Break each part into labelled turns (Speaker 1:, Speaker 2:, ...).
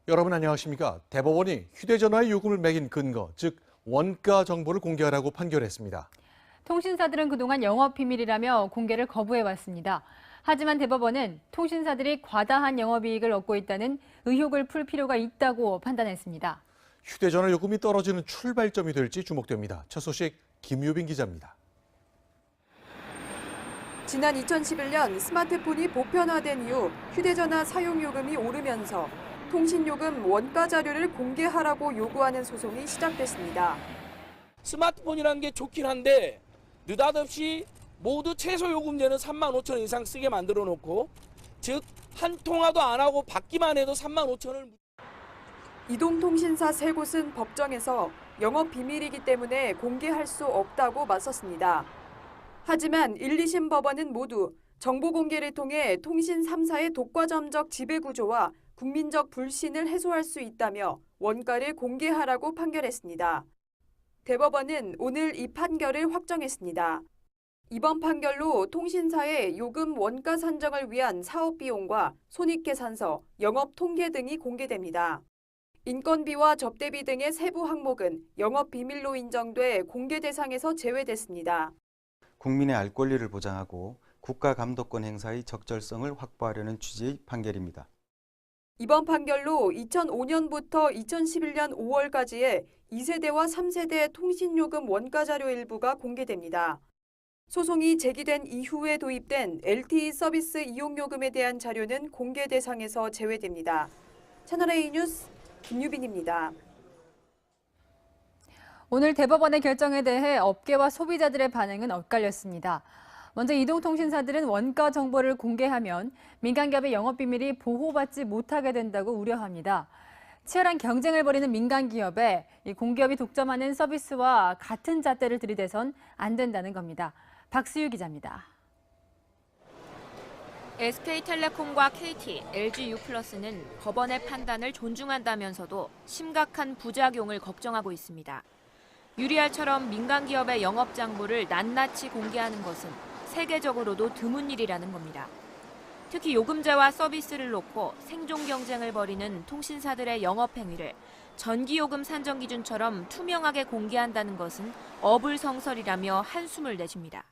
Speaker 1: 여러분 안녕하십니까? 대법원이 휴대전화의 요금을 매긴 근거, 즉 원가 정보를 공개하라고 판결했습니다.
Speaker 2: 통신사들은 그동안 영업비밀이라며 공개를 거부해왔습니다. 하지만 대법원은 통신사들이 과다한 영업이익을 얻고 있다는 의혹을 풀 필요가 있다고 판단했습니다.
Speaker 1: 휴대전화 요금이 떨어지는 출발점이 될지 주목됩니다. 첫 소식 김유빈 기자입니다.
Speaker 3: 지난 2011년 스마트폰이 보편화된 이후 휴대전화 사용요금이 오르면서 통신요금 원가 자료를 공개하라고 요구하는 소송이 시작됐습니다.
Speaker 4: 스마트폰이라는 게 좋긴 한데 느닷없이 모두 최소 요금제는 35,000원 이상 쓰게 만들어 놓고, 즉 한 통화도 안 하고 받기만 해도 35,000원을.
Speaker 3: 이동통신사 세 곳은 법정에서 영업 비밀이기 때문에 공개할 수 없다고 맞섰습니다. 하지만 1, 2심 법원은 모두 정보 공개를 통해 통신 3사의 독과점적 지배구조와 국민적 불신을 해소할 수 있다며 원가를 공개하라고 판결했습니다. 대법원은 오늘 이 판결을 확정했습니다. 이번 판결로 통신사의 요금 원가 산정을 위한 사업 비용과 손익계산서, 영업 통계 등이 공개됩니다. 인건비와 접대비 등의 세부 항목은 영업 비밀로 인정돼 공개 대상에서 제외됐습니다.
Speaker 5: 국민의 알 권리를 보장하고 국가 감독권 행사의 적절성을 확보하려는 취지의 판결입니다.
Speaker 3: 이번 판결로 2005년부터 2011년 5월까지의 2세대와 3세대 통신요금 원가 자료 일부가 공개됩니다. 소송이 제기된 이후에 도입된 LTE 서비스 이용요금에 대한 자료는 공개 대상에서 제외됩니다. 채널A 뉴스 김유빈입니다.
Speaker 2: 오늘 대법원의 결정에 대해 업계와 소비자들의 반응은 엇갈렸습니다. 먼저 이동통신사들은 원가 정보를 공개하면 민간기업의 영업비밀이 보호받지 못하게 된다고 우려합니다. 치열한 경쟁을 벌이는 민간기업에 공기업이 독점하는 서비스와 같은 잣대를 들이대선 안 된다는 겁니다. 박수유 기자입니다.
Speaker 6: SK텔레콤과 KT, LG유플러스는 법원의 판단을 존중한다면서도 심각한 부작용을 걱정하고 있습니다. 유리알처럼 민간기업의 영업장부를 낱낱이 공개하는 것은 세계적으로도 드문 일이라는 겁니다. 특히 요금제와 서비스를 놓고 생존 경쟁을 벌이는 통신사들의 영업행위를 전기요금 산정 기준처럼 투명하게 공개한다는 것은 어불성설이라며 한숨을 내쉽니다.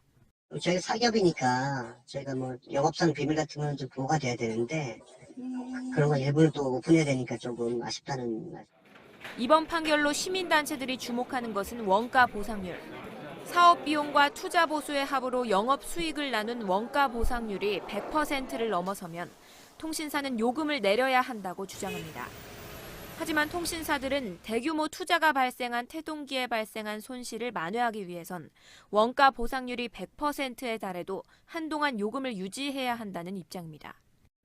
Speaker 7: 저희 사기업이니까 저희가 뭐 영업상 비밀 같은 건 좀 보호가 돼야 되는데 그런 건 일부러 또 오픈해야 되니까 조금 아쉽다는 말.
Speaker 6: 이번 판결로 시민단체들이 주목하는 것은 원가 보상률. 사업 비용과 투자 보수의 합으로 영업 수익을 나눈 원가 보상률이 100%를 넘어서면 통신사는 요금을 내려야 한다고 주장합니다. 하지만 통신사들은 대규모 투자가 발생한 태동기에 발생한 손실을 만회하기 위해선 원가 보상률이 100%에 달해도 한동안 요금을 유지해야 한다는 입장입니다.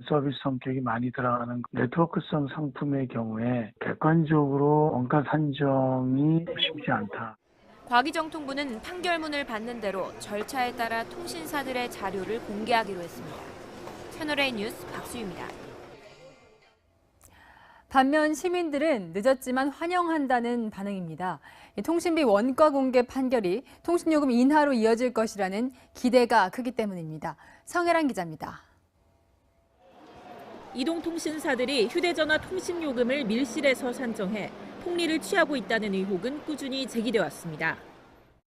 Speaker 8: 서비스 성격이 많이 들어가는 네트워크성 상품의 경우에 객관적으로 원가 산정이 쉽지 않다.
Speaker 6: 과기정통부는 판결문을 받는 대로 절차에 따라 통신사들의 자료를 공개하기로 했습니다. 채널A 뉴스 박수유입니다.
Speaker 2: 반면 시민들은 늦었지만 환영한다는 반응입니다. 통신비 원가 공개 판결이 통신요금 인하로 이어질 것이라는 기대가 크기 때문입니다. 성혜란 기자입니다.
Speaker 9: 이동통신사들이 휴대전화 통신요금을 밀실에서 산정해 폭리를 취하고 있다는 의혹은 꾸준히 제기돼 왔습니다.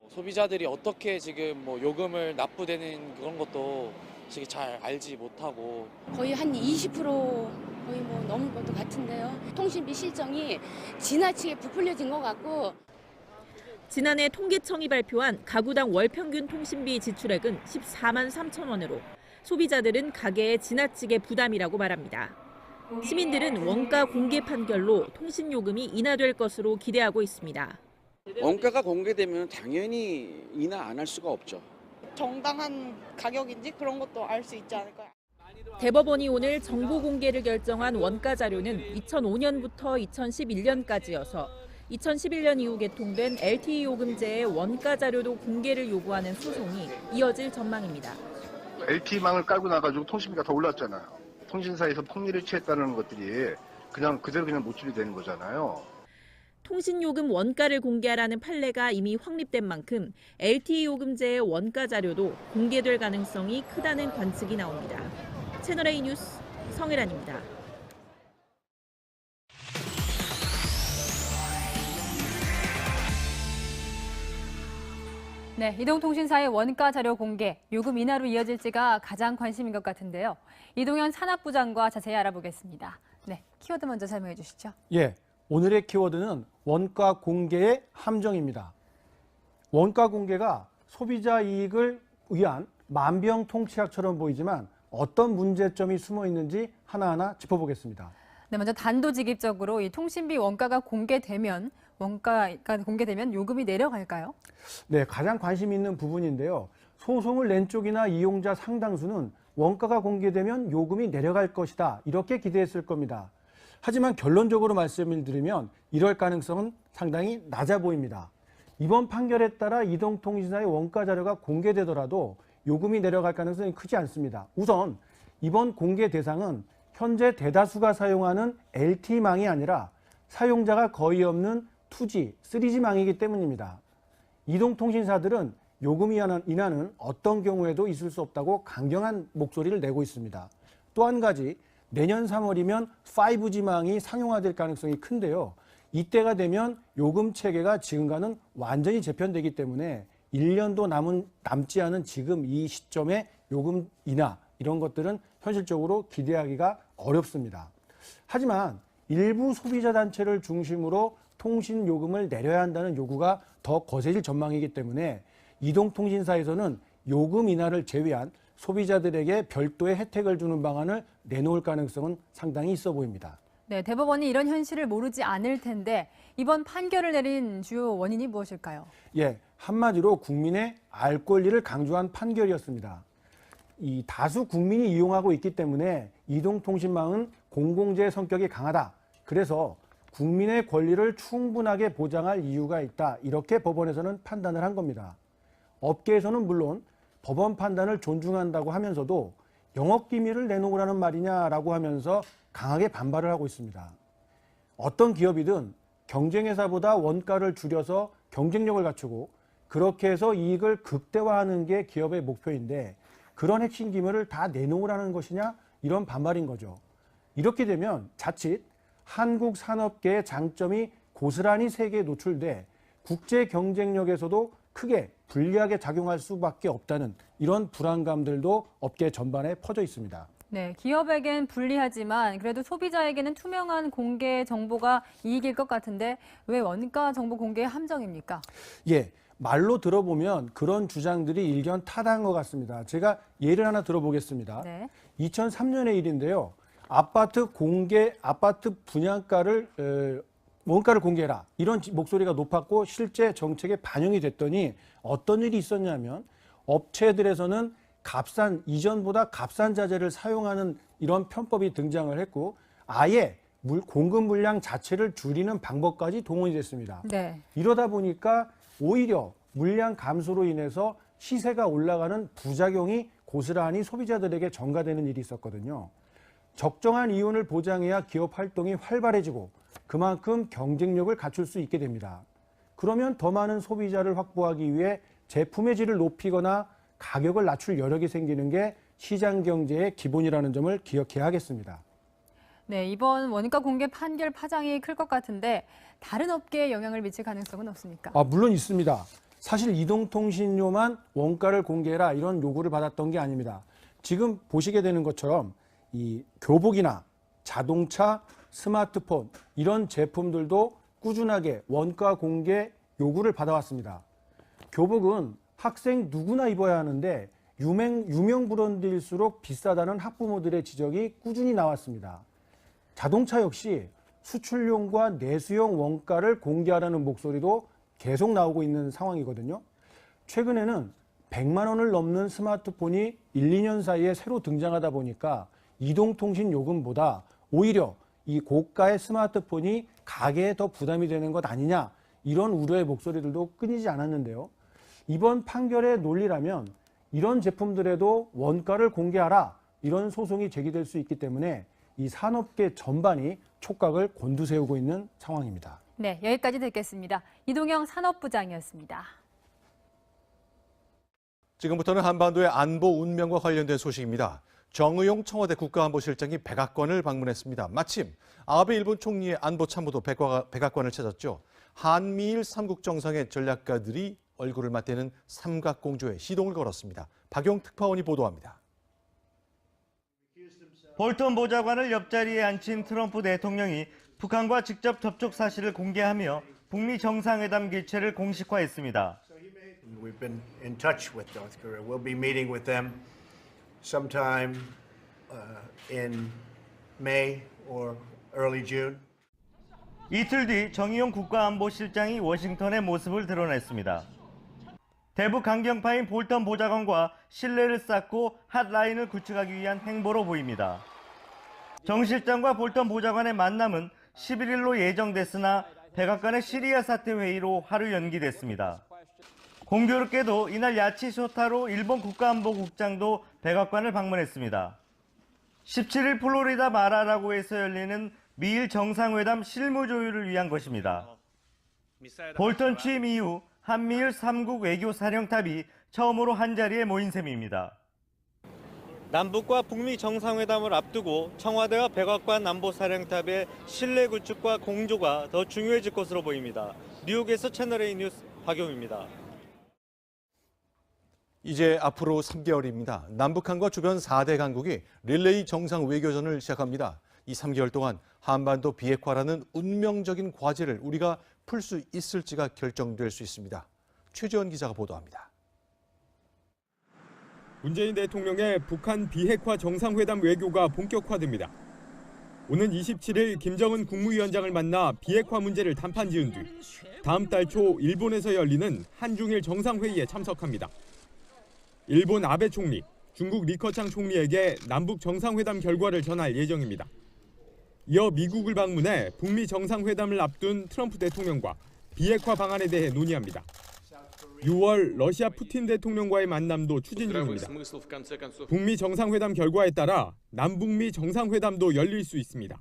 Speaker 4: 소비자들이 어떻게 지금 요금을 납부되는 그런 것도 잘 알지 못하고
Speaker 10: 거의 한 20% 거의 넘은 것도 같은데요. 통신비 실정이 지나치게 부풀려진 것 같고.
Speaker 9: 지난해 통계청이 발표한 가구당 월 평균 통신비 지출액은 14만 3천 원으로 소비자들은 가계에 지나치게 부담이라고 말합니다. 시민들은 원가 공개 판결로 통신요금이 인하될 것으로 기대하고 있습니다.
Speaker 11: 원가가 공개되면 당연히 인하 안 할 수가 없죠.
Speaker 12: 정당한 가격인지 그런 것도 알 수 있지 않을까요?
Speaker 9: 대법원이 오늘 정보 공개를 결정한 원가 자료는 2005년부터 2011년까지여서 2011년 이후 개통된 LTE 요금제의 원가 자료도 공개를 요구하는 소송이 이어질 전망입니다.
Speaker 13: LTE망을 깔고 나가지고 통신비가 더 올랐잖아요. 통신사에서 폭리를 취했다는 것들이 그대로 노출이 되는 거잖아요.
Speaker 9: 통신요금 원가를 공개하라는 판례가 이미 확립된 만큼 LTE 요금제의 원가 자료도 공개될 가능성이 크다는 관측이 나옵니다. 채널A 뉴스 성혜란입니다.
Speaker 2: 네, 이동통신사의 원가 자료 공개, 요금 인하로 이어질지가 가장 관심인 것 같은데요. 이동현 산업부장과 자세히 알아보겠습니다. 네, 키워드 먼저 설명해 주시죠.
Speaker 14: 예, 오늘의 키워드는 원가 공개의 함정입니다. 원가 공개가 소비자 이익을 위한 만병통치약처럼 보이지만 어떤 문제점이 숨어 있는지 하나하나 짚어보겠습니다.
Speaker 2: 네, 먼저 단도직입적으로 이 통신비 원가가 공개되면 요금이 내려갈까요?
Speaker 14: 네, 가장 관심 있는 부분인데요. 소송을 낸 쪽이나 이용자 상당수는 원가가 공개되면 요금이 내려갈 것이다, 이렇게 기대했을 겁니다. 하지만 결론적으로 말씀을 드리면 이럴 가능성은 상당히 낮아 보입니다. 이번 판결에 따라 이동통신사의 원가 자료가 공개되더라도 요금이 내려갈 가능성이 크지 않습니다. 우선 이번 공개 대상은 현재 대다수가 사용하는 LTE망이 아니라 사용자가 거의 없는 2G, 3G망이기 때문입니다. 이동통신사들은 요금 인하는 어떤 경우에도 있을 수 없다고 강경한 목소리를 내고 있습니다. 또 한 가지, 내년 3월이면 5G망이 상용화될 가능성이 큰데요. 이때가 되면 요금 체계가 지금과는 완전히 재편되기 때문에 1년도 남지 않은 지금 이 시점에 요금 인하, 이런 것들은 현실적으로 기대하기가 어렵습니다. 하지만 일부 소비자 단체를 중심으로 통신 요금을 내려야 한다는 요구가 더 거세질 전망이기 때문에 이동통신사에서는 요금 인하를 제외한 소비자들에게 별도의 혜택을 주는 방안을 내놓을 가능성은 상당히 있어 보입니다.
Speaker 2: 네, 대법원이 이런 현실을 모르지 않을 텐데 이번 판결을 내린 주요 원인이 무엇일까요?
Speaker 14: 예, 한마디로 국민의 알 권리를 강조한 판결이었습니다. 이 다수 국민이 이용하고 있기 때문에 이동통신망은 공공재의 성격이 강하다. 그래서 국민의 권리를 충분하게 보장할 이유가 있다, 이렇게 법원에서는 판단을 한 겁니다. 업계에서는 물론 법원 판단을 존중한다고 하면서도 영업비밀을 내놓으라는 말이냐라고 하면서 강하게 반발을 하고 있습니다. 어떤 기업이든 경쟁회사보다 원가를 줄여서 경쟁력을 갖추고 그렇게 해서 이익을 극대화하는 게 기업의 목표인데 그런 핵심 기밀을 다 내놓으라는 것이냐, 이런 반발인 거죠. 이렇게 되면 자칫 한국 산업계의 장점이 고스란히 세계에 노출돼 국제 경쟁력에서도 크게 불리하게 작용할 수밖에 없다는 이런 불안감들도 업계 전반에 퍼져 있습니다.
Speaker 2: 네, 기업에겐 불리하지만 그래도 소비자에게는 투명한 공개 정보가 이익일 것 같은데 왜 원가 정보 공개의 함정입니까?
Speaker 14: 예, 말로 들어보면 그런 주장들이 일견 타당한 것 같습니다. 제가 예를 하나 들어보겠습니다.
Speaker 2: 네.
Speaker 14: 2003년의 일인데요. 아파트 분양가를 원가를 공개해라, 이런 목소리가 높았고 실제 정책에 반영이 됐더니 어떤 일이 있었냐면 업체들에서는 이전보다 값싼 자재를 사용하는 이런 편법이 등장을 했고 아예 공급 물량 자체를 줄이는 방법까지 동원이 됐습니다.
Speaker 2: 네.
Speaker 14: 이러다 보니까 오히려 물량 감소로 인해서 시세가 올라가는 부작용이 고스란히 소비자들에게 전가되는 일이 있었거든요. 적정한 이윤을 보장해야 기업 활동이 활발해지고 그만큼 경쟁력을 갖출 수 있게 됩니다. 그러면 더 많은 소비자를 확보하기 위해 제품의 질을 높이거나 가격을 낮출 여력이 생기는 게 시장 경제의 기본이라는 점을 기억해야 하겠습니다.
Speaker 2: 네, 이번 원가 공개 판결 파장이 클 것 같은데 다른 업계에 영향을 미칠 가능성은 없습니까?
Speaker 14: 물론 있습니다. 사실 이동통신료만 원가를 공개해라, 이런 요구를 받았던 게 아닙니다. 지금 보시게 되는 것처럼 이 교복이나 자동차, 스마트폰 이런 제품들도 꾸준하게 원가 공개 요구를 받아왔습니다. 교복은 학생 누구나 입어야 하는데 유명 브랜드일수록 비싸다는 학부모들의 지적이 꾸준히 나왔습니다. 자동차 역시 수출용과 내수용 원가를 공개하라는 목소리도 계속 나오고 있는 상황이거든요. 최근에는 100만 원을 넘는 스마트폰이 1, 2년 사이에 새로 등장하다 보니까 이동통신 요금보다 오히려 이 고가의 스마트폰이 가게에 더 부담이 되는 것 아니냐, 이런 우려의 목소리들도 끊이지 않았는데요. 이번 판결의 논리라면 이런 제품들에도 원가를 공개하라, 이런 소송이 제기될 수 있기 때문에 이 산업계 전반이 촉각을 곤두세우고 있는 상황입니다.
Speaker 2: 네, 여기까지 듣겠습니다. 이동영 산업부장이었습니다.
Speaker 1: 지금부터는 한반도의 안보 운명과 관련된 소식입니다. 정의용 청와대 국가안보실장이 백악관을 방문했습니다. 마침 아베 일본 총리의 안보참모도 백악관을 찾았죠. 한미일 3국 정상의 전략가들이 얼굴을 맞대는 삼각공조에 시동을 걸었습니다. 박용 특파원이 보도합니다.
Speaker 15: 볼턴 보좌관을 옆자리에 앉힌 트럼프 대통령이 북한과 직접 접촉 사실을 공개하며 북미 정상회담 개최를 공식화했습니다.
Speaker 16: We've been in touch with North Korea. We'll be meeting with them sometime in May or early June.
Speaker 15: 이틀 뒤 정의용 국가안보실장이 워싱턴의 모습을 드러냈습니다. 대북 강경파인 볼턴 보좌관과 신뢰를 쌓고 핫라인을 구축하기 위한 행보로 보입니다. 정 실장과 볼턴 보좌관의 만남은 11일로 예정됐으나 백악관의 시리아 사태 회의로 하루 연기됐습니다. 공교롭게도 이날 야치 쇼타로 일본 국가안보국장도 백악관을 방문했습니다. 17일 플로리다 마라라고에서 열리는 미일 정상회담 실무 조율을 위한 것입니다. 볼턴 취임 이후 한미일 3국 외교 사령탑이 처음으로 한자리에 모인 셈입니다. 남북과 북미 정상회담을 앞두고 청와대와 백악관 안보사령탑의 신뢰 구축과 공조가 더 중요해질 것으로 보입니다. 뉴욕에서 채널A 뉴스 박용입니다.
Speaker 1: 이제 앞으로 3개월입니다. 남북한과 주변 4대 강국이 릴레이 정상 외교전을 시작합니다. 이 3개월 동안 한반도 비핵화라는 운명적인 과제를 우리가 풀 수 있을지가 결정될 수 있습니다. 최지원 기자가 보도합니다.
Speaker 17: 문재인 대통령의 북한 비핵화 정상회담 외교가 본격화됩니다. 오는 27일 김정은 국무위원장을 만나 비핵화 문제를 담판 지은 뒤 다음 달 초 일본에서 열리는 한중일 정상회의에 참석합니다. 일본 아베 총리, 중국 리커창 총리에게 남북 정상회담 결과를 전할 예정입니다. 이어 미국을 방문해 북미 정상회담을 앞둔 트럼프 대통령과 비핵화 방안에 대해 논의합니다. 6월 러시아 푸틴 대통령과의 만남도 추진 중입니다. 북미 정상회담 결과에 따라 남북미 정상회담도 열릴 수 있습니다.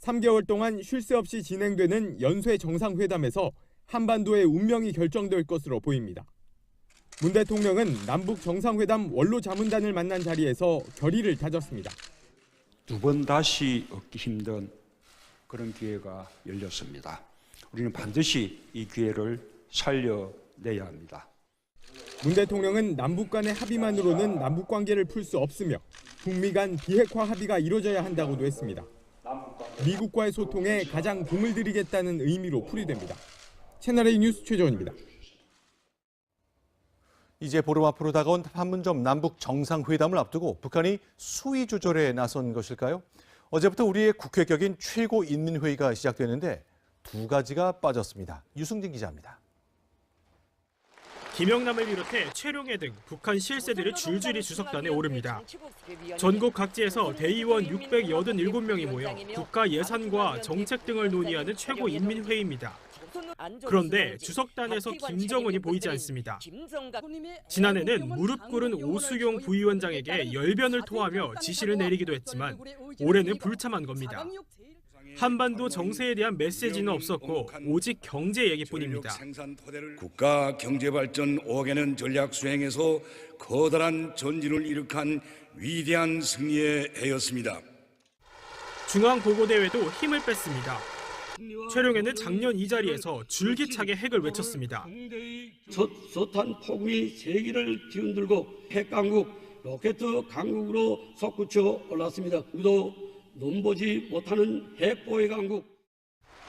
Speaker 17: 3개월 동안 쉴 새 없이 진행되는 연쇄 정상회담에서 한반도의 운명이 결정될 것으로 보입니다. 문 대통령은 남북 정상회담 원로 자문단을 만난 자리에서 결의를 다졌습니다.
Speaker 18: 두 번 다시 얻기 힘든 그런 기회가 열렸습니다. 우리는 반드시 이 기회를 살려내야 합니다.
Speaker 17: 문 대통령은 남북 간의 합의만으로는 남북 관계를 풀 수 없으며 북미 간 비핵화 합의가 이루어져야 한다고도 했습니다. 미국과의 소통에 가장 공을 들이겠다는 의미로 풀이됩니다. 채널A 뉴스 최재원입니다.
Speaker 1: 이제 보름 앞으로 다가온 판문점 남북 정상회담을 앞두고 북한이 수위 조절에 나선 것일까요? 어제부터 우리의 국회격인 최고인민회의가 시작되는데 두 가지가 빠졌습니다. 유승진 기자입니다.
Speaker 19: 김영남을 비롯해 최룡해 등 북한 실세들이 줄줄이 주석단에 오릅니다. 전국 각지에서 대의원 687명이 모여 국가 예산과 정책 등을 논의하는 최고인민회의입니다. 그런데 주석단에서 김정은이 보이지 않습니다. 지난해는 무릎 꿇은 오수용 부위원장에게 열변을 토하며 지시를 내리기도 했지만 올해는 불참한 겁니다. 한반도 정세에 대한 메시지는 없었고 오직 경제 얘기뿐입니다.
Speaker 20: 국가 경제발전 5개년 전략 수행에서 커다란 전진을 이룩한 위대한 승리의 해였습니다.
Speaker 19: 중앙보고대회도 힘을 뺐습니다. 최룡해는 작년 이 자리에서 줄기차게 핵을 외쳤습니다.
Speaker 21: 서탄 폭위 세기를 뒤흔들고 핵 강국, 로켓 강국으로 솟구쳐 올랐습니다. 우리도 넘보지 못하는 핵 보위 강국.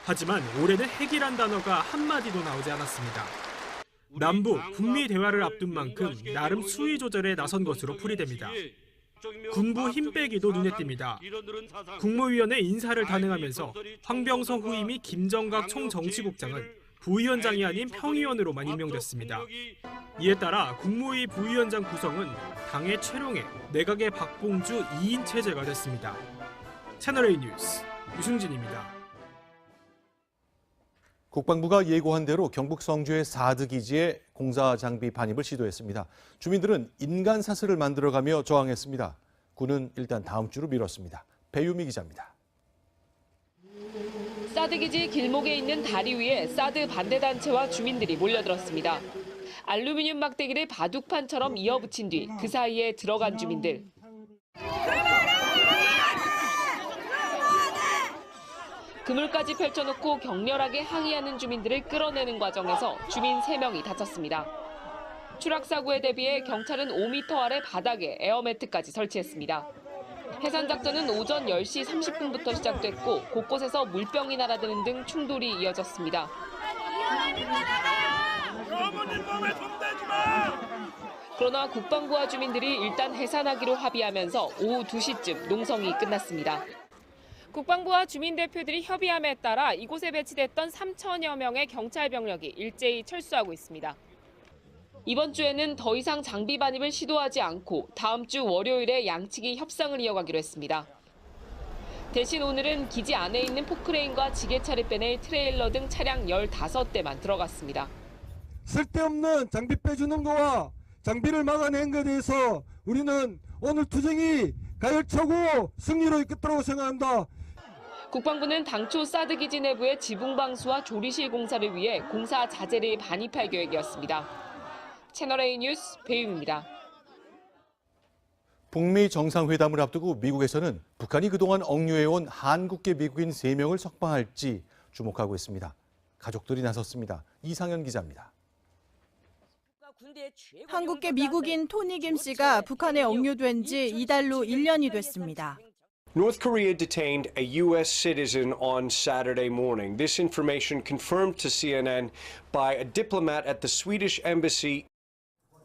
Speaker 19: 하지만 올해는 핵이란 단어가 한마디도 나오지 않았습니다. 남북, 북미 대화를 앞둔 만큼 나름 수위 조절에 나선 것으로 풀이됩니다. 군부 힘 빼기도 눈에 띕니다. 국무위원회 인사를 단행하면서 황병서 후임이 김정각 총정치국장은 부위원장이 아닌 평의원으로만 임명됐습니다. 이에 따라 국무위 부위원장 구성은 당의 최룡해, 내각의 박봉주 2인 체제가 됐습니다. 채널A 뉴스 유승진입니다.
Speaker 1: 국방부가 예고한 대로 경북 성주의 4드 기지에 공사 장비 반입을 시도했습니다. 주민들은 인간 사슬을 만들어가며 저항했습니다. 군은 일단 다음 주로 미뤘습니다. 배유미 기자입니다.
Speaker 22: 사드 기지 길목에 있는 다리 위에 사드 반대단체와 주민들이 몰려들었습니다. 알루미늄 막대기를 바둑판처럼 이어붙인 뒤 그 사이에 들어간 주민들. 그물까지 펼쳐놓고 격렬하게 항의하는 주민들을 끌어내는 과정에서 주민 3명이 다쳤습니다. 추락사고에 대비해 경찰은 5m 아래 바닥에 에어매트까지 설치했습니다. 해산작전은 오전 10시 30분부터 시작됐고 곳곳에서 물병이 날아드는 등 충돌이 이어졌습니다. 그러나 국방부와 주민들이 일단 해산하기로 합의하면서 오후 2시쯤 농성이 끝났습니다. 국방부와 주민 대표들이 협의함에 따라 이곳에 배치됐던 3천여 명의 경찰 병력이 일제히 철수하고 있습니다. 이번 주에는 더 이상 장비 반입을 시도하지 않고 다음 주 월요일에 양측이 협상을 이어가기로 했습니다. 대신 오늘은 기지 안에 있는 포크레인과 지게차를 빼낼 트레일러 등 차량 15대만 들어갔습니다.
Speaker 3: 쓸데없는 장비 빼주는 거와 장비를 막아낸 것에 대해서 우리는 오늘 투쟁이 가열차고 승리로 이끌도록 생각합니다.
Speaker 22: 국방부는 당초 사드 기지 내부의 지붕 방수와 조리실 공사를 위해 공사 자재를 반입할 계획이었습니다. 채널A 뉴스 배유입니다.
Speaker 1: 북미 정상회담을 앞두고 미국에서는 북한이 그동안 억류해온 한국계 미국인 3명을 석방할지 주목하고 있습니다. 가족들이 나섰습니다. 이상현 기자입니다.
Speaker 5: 한국계 미국인 토니 김 씨가 북한에 억류된 지 이달로 1년이 됐습니다.
Speaker 23: North Korea detained a U.S. citizen on Saturday morning. This information confirmed to CNN by a diplomat at the Swedish embassy.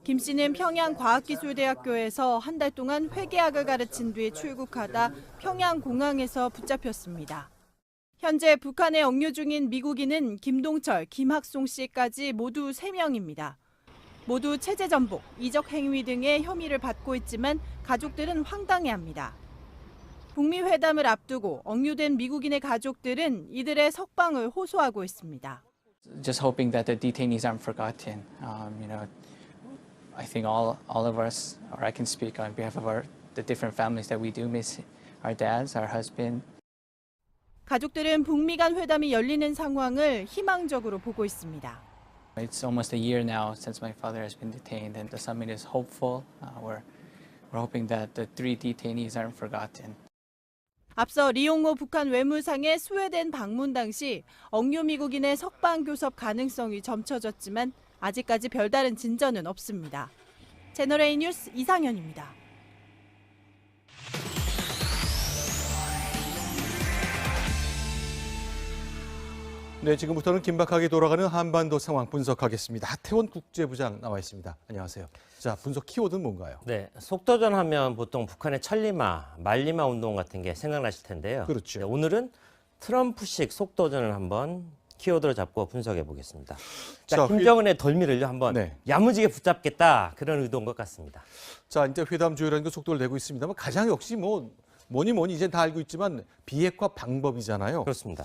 Speaker 5: 김 씨는 평양과학기술대학교에서 한 달 동안 회계학을 가르친 뒤 출국하다 평양공항에서 붙잡혔습니다. 현재 북한에 억류 중인 미국인은 김동철, 김학송 씨까지 모두 3명입니다. 모두 체제 전복, 이적 행위 등의 혐의를 받고 있지만 가족들은 황당해합니다. 북미 회담을 앞두고 억류된 미국인의 가족들은 이들의 석방을 호소하고 있습니다.
Speaker 24: Just hoping that the detainees aren't forgotten. I think all of us, or I can speak on behalf of the different families that we do miss our dads, our husband.
Speaker 5: 가족들은 북미 간 회담이 열리는 상황을 희망적으로 보고 있습니다.
Speaker 24: It's almost a year now since my father has been detained, and the summit is hopeful. We're hoping that the 3 detainees aren't forgotten.
Speaker 5: 앞서 리용호 북한 외무상의 스웨덴 방문 당시 억류 미국인의 석방 교섭 가능성이 점쳐졌지만 아직까지 별다른 진전은 없습니다. 채널A 뉴스 이상현입니다.
Speaker 1: 네, 지금부터는 긴박하게 돌아가는 한반도 상황 분석하겠습니다. 하태원 국제부장 나와 있습니다. 안녕하세요. 자, 분석 키워드는 뭔가요?
Speaker 25: 네, 속도전 하면 보통 북한의 천리마, 말리마 운동 같은 게 생각나실 텐데요.
Speaker 1: 그렇죠.
Speaker 25: 네, 오늘은 트럼프식 속도전을 한번 키워드로 잡고 분석해 보겠습니다. 자, 김정은의 덜미를요 한번 야무지게 붙잡겠다 그런 의도인 것 같습니다.
Speaker 1: 자, 이제 회담 조율하는 게 속도를 내고 있습니다만 가장 역시 뭐니 이제 다 알고 있지만 비핵화 방법이잖아요.
Speaker 25: 그렇습니다.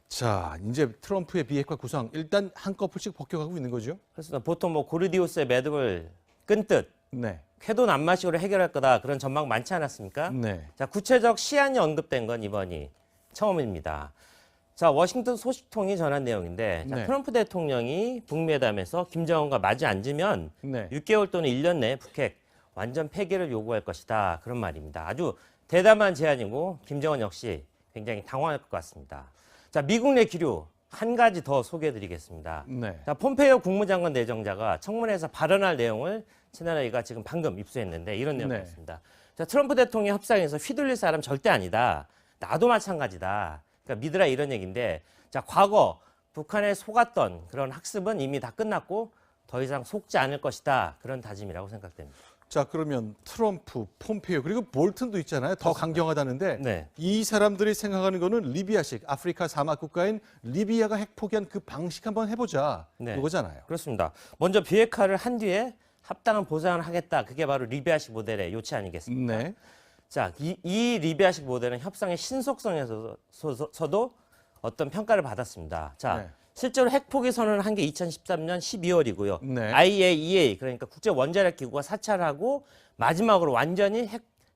Speaker 1: 자, 이제 트럼프의 비핵화 구상 일단 한꺼풀씩 폭격하고 있는 거죠?
Speaker 25: 그렇습니다. 보통 고르디우스의 매듭을 끈듯 쾌도 난마식으로 해결할 거다 그런 전망 많지 않았습니까?
Speaker 1: 네.
Speaker 25: 자, 구체적 시한이 언급된 건 이번이 처음입니다. 자, 워싱턴 소식통이 전한 내용인데 자, 트럼프 대통령이 북미 회담에서 김정은과 마주 앉으면 6개월 또는 1년 내에 북핵 완전 폐기를 요구할 것이다 그런 말입니다. 아주 대담한 제안이고 김정은 역시 굉장히 당황할 것 같습니다. 자, 미국 내 기류 한 가지 더 소개해드리겠습니다. 자, 폼페이오 국무장관 내정자가 청문회에서 발언할 내용을 채널A가 지금 방금 입수했는데 이런 내용이었습니다. 자, 트럼프 대통령 협상에서 휘둘릴 사람 절대 아니다. 나도 마찬가지다. 그러니까 믿으라 이런 얘기인데 자, 과거 북한에 속았던 그런 학습은 이미 다 끝났고 더 이상 속지 않을 것이다. 그런 다짐이라고 생각됩니다.
Speaker 1: 자, 그러면 트럼프, 폼페이오 그리고 볼튼도 있잖아요. 더 강경하다는데 이 사람들이 생각하는 거는 리비아식 아프리카 사막 국가인 리비아가 핵 포기한 그 방식 한번 해보자 이거잖아요.
Speaker 25: 그렇습니다. 먼저 비핵화를 한 뒤에 합당한 보상을 하겠다. 그게 바로 리비아식 모델의 요치 아니겠습니까? 자, 이 리비아식 모델은 협상의 신속성에서도 어떤 평가를 받았습니다. 자, 실제로 핵 포기 선언을 한 게 2013년 12월이고요. IAEA 그러니까 국제 원자력 기구가 사찰을 하고 마지막으로 완전히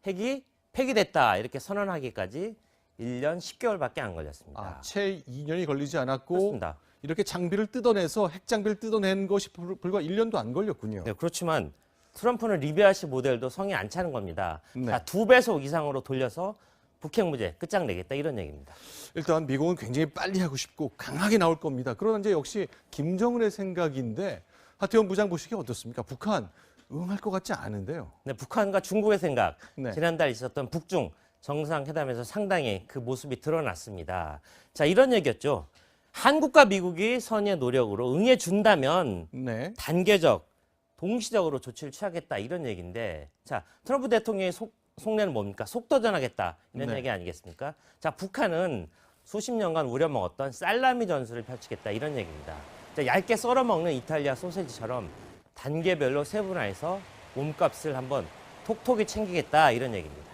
Speaker 25: 핵이 폐기됐다 이렇게 선언하기까지 1년 10개월밖에 안 걸렸습니다.
Speaker 1: 채 2년이 걸리지 않았고
Speaker 25: 그렇습니다.
Speaker 1: 이렇게 장비를 뜯어내서 핵 장비를 뜯어낸 것이 불과 1년도 안 걸렸군요.
Speaker 25: 네, 그렇지만 트럼프는 리비아식 모델도 성에 안 차는 겁니다. 자, 2배속 이상으로 돌려서 북핵 문제 끝장내겠다 이런 얘기입니다.
Speaker 1: 일단 미국은 굉장히 빨리 하고 싶고 강하게 나올 겁니다. 그러나 이제 역시 김정은의 생각인데 하태원 부장 보시기에 어떻습니까? 북한 응할 것 같지 않은데요.
Speaker 25: 네, 북한과 중국의 생각,
Speaker 1: 네.
Speaker 25: 지난달 있었던 북중 정상회담에서 상당히 그 모습이 드러났습니다. 자, 이런 얘기였죠. 한국과 미국이 선의의 노력으로 응해준다면
Speaker 1: 네.
Speaker 25: 단계적, 동시적으로 조치를 취하겠다 이런 얘기인데, 자, 트럼프 대통령의 속내는 뭡니까? 속도전하겠다 이런
Speaker 1: 네.
Speaker 25: 얘기 아니겠습니까? 자, 북한은 수십 년간 우려먹었던 살라미 전술을 펼치겠다 이런 얘기입니다. 자, 얇게 썰어먹는 이탈리아 소세지처럼 단계별로 세분화해서 몸값을 한번 톡톡히 챙기겠다 이런 얘기입니다.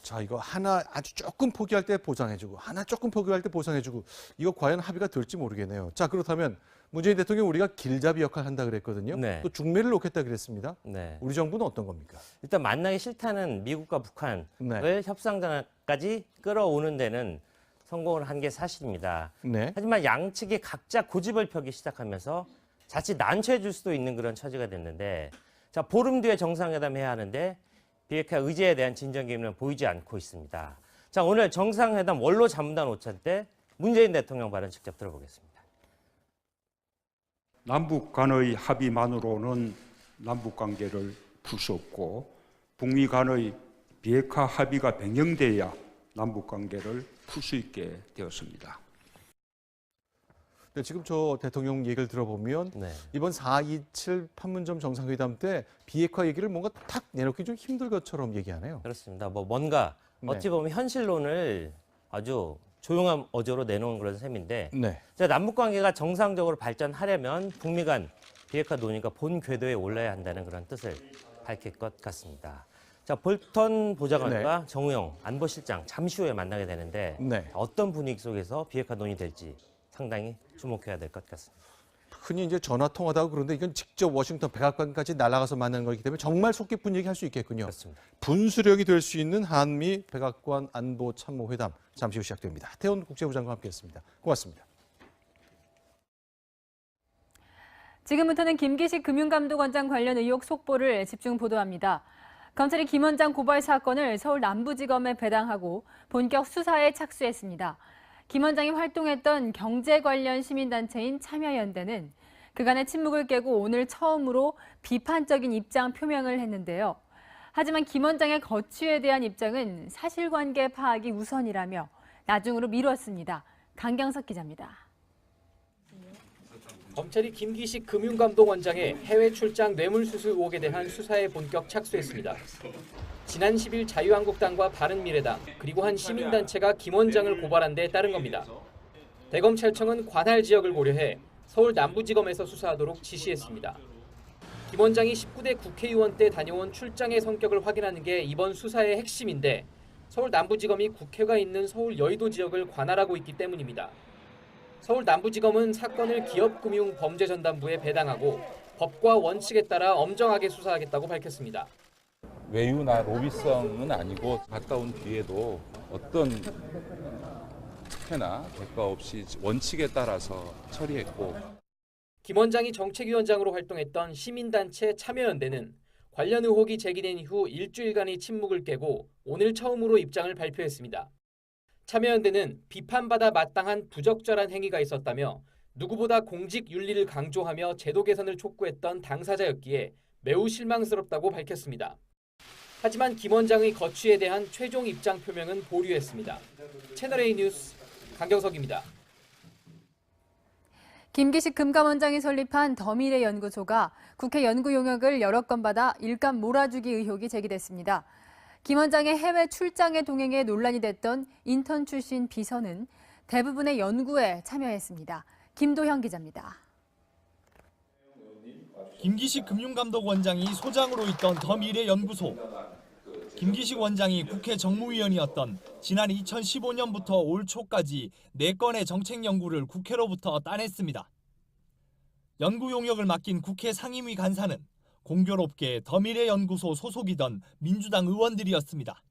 Speaker 1: 자, 이거 하나 아주 조금 포기할 때 보상해주고 하나 조금 포기할 때 보상해주고 이거 과연 합의가 될지 모르겠네요. 자, 그렇다면 문재인 대통령 우리가 길잡이 역할 한다 그랬거든요.
Speaker 25: 네.
Speaker 1: 또 중매를 놓겠다 그랬습니다.
Speaker 25: 네.
Speaker 1: 우리 정부는 어떤 겁니까?
Speaker 25: 일단 만나기 싫다는 미국과 북한을
Speaker 1: 네.
Speaker 25: 협상장까지 끌어오는 데는 성공을 한 게 사실입니다.
Speaker 1: 네.
Speaker 25: 하지만 양측이 각자 고집을 펴기 시작하면서 자칫 난처해 줄 수도 있는 그런 처지가 됐는데, 자, 보름 뒤에 정상회담 해야 하는데 비핵화 의제에 대한 진전 기미는 보이지 않고 있습니다. 자, 오늘 정상회담 원로 자문단 오찬 때 문재인 대통령 발언 직접 들어보겠습니다.
Speaker 18: 남북 간의 합의만으로는 남북 관계를 풀 수 없고 북미 간의 비핵화 합의가 변경돼야 남북 관계를 풀 수 있게 되었습니다.
Speaker 1: 네, 지금 저 대통령 얘기를 들어보면 이번 4.27 판문점 정상회담 때 비핵화 얘기를 뭔가 탁 내놓기 좀 힘들 것처럼 얘기하네요.
Speaker 25: 그렇습니다. 뭔가 어찌 보면 현실론을 아주 조용한 어조로 내놓은 그런 셈인데,
Speaker 1: 네.
Speaker 25: 자, 남북 관계가 정상적으로 발전하려면 북미 간 비핵화 논의가 본 궤도에 올라야 한다는 그런 뜻을 밝힐 것 같습니다. 자, 볼턴 보좌관과 정우영 안보실장 잠시 후에 만나게 되는데 어떤 분위기 속에서 비핵화 논의될지 상당히 주목해야 될 것 같습니다.
Speaker 1: 흔히 이제 전화 통화도 하고 그런데 이건 직접 워싱턴 백악관까지 날아가서 만나는 거기 때문에 정말 속 깊은 얘기 할 수 있겠군요.
Speaker 25: 그렇습니다.
Speaker 1: 분수령이 될 수 있는 한미 백악관 안보 참모회담 잠시 후 시작됩니다. 하태원 국제부장과 함께했습니다. 고맙습니다.
Speaker 2: 지금부터는 김기식 금융감독원장 관련 의혹 속보를 집중 보도합니다. 검찰이 김 원장 고발 사건을 서울 남부지검에 배당하고 본격 수사에 착수했습니다. 김 원장이 활동했던 경제 관련 시민단체인 참여연대는 그간의 침묵을 깨고 오늘 처음으로 비판적인 입장 표명을 했는데요. 하지만 김 원장의 거취에 대한 입장은 사실관계 파악이 우선이라며 나중으로 미뤘습니다. 강경석 기자입니다.
Speaker 4: 검찰이 김기식 금융감독원장의 해외 출장 뇌물수수 의혹에 대한 수사에 본격 착수했습니다. 지난 10일 자유한국당과 바른미래당 그리고 한 시민단체가 김 원장을 고발한 데 따른 겁니다. 대검찰청은 관할 지역을 고려해 서울 남부지검에서 수사하도록 지시했습니다. 김 원장이 19대 국회의원 때 다녀온 출장의 성격을 확인하는 게 이번 수사의 핵심인데 서울 남부지검이 국회가 있는 서울 여의도 지역을 관할하고 있기 때문입니다. 서울 남부지검은 사건을 기업금융범죄전담부에 배당하고 법과 원칙에 따라 엄정하게 수사하겠다고 밝혔습니다.
Speaker 6: 외유나 로비성은 아니고 가까운 뒤에도 어떤 특혜나 대가 없이 원칙에 따라서 처리했고.
Speaker 4: 김 원장이 정책위원장으로 활동했던 시민단체 참여연대는 관련 의혹이 제기된 이후 일주일간의 침묵을 깨고 오늘 처음으로 입장을 발표했습니다. 참여연대는 비판받아 마땅한 부적절한 행위가 있었다며 누구보다 공직 윤리를 강조하며 제도 개선을 촉구했던 당사자였기에 매우 실망스럽다고 밝혔습니다. 하지만 김 원장의 거취에 대한 최종 입장 표명은 보류했습니다. 채널A 뉴스 강경석입니다.
Speaker 2: 김기식 금감원장이 설립한 더미래 연구소가 국회 연구 용역을 여러 건 받아 일감 몰아주기 의혹이 제기됐습니다. 김 원장의 해외 출장에 동행해 논란이 됐던 인턴 출신 비서는 대부분의 연구에 참여했습니다. 김도형 기자입니다.
Speaker 7: 김기식 금융감독원장이 소장으로 있던 더미래연구소. 김기식 원장이 국회 정무위원이었던 지난 2015년부터 올 초까지 4건의 정책 연구를 국회로부터 따냈습니다. 연구 용역을 맡긴 국회 상임위 간사는 공교롭게 더미래연구소 소속이던 민주당 의원들이었습니다.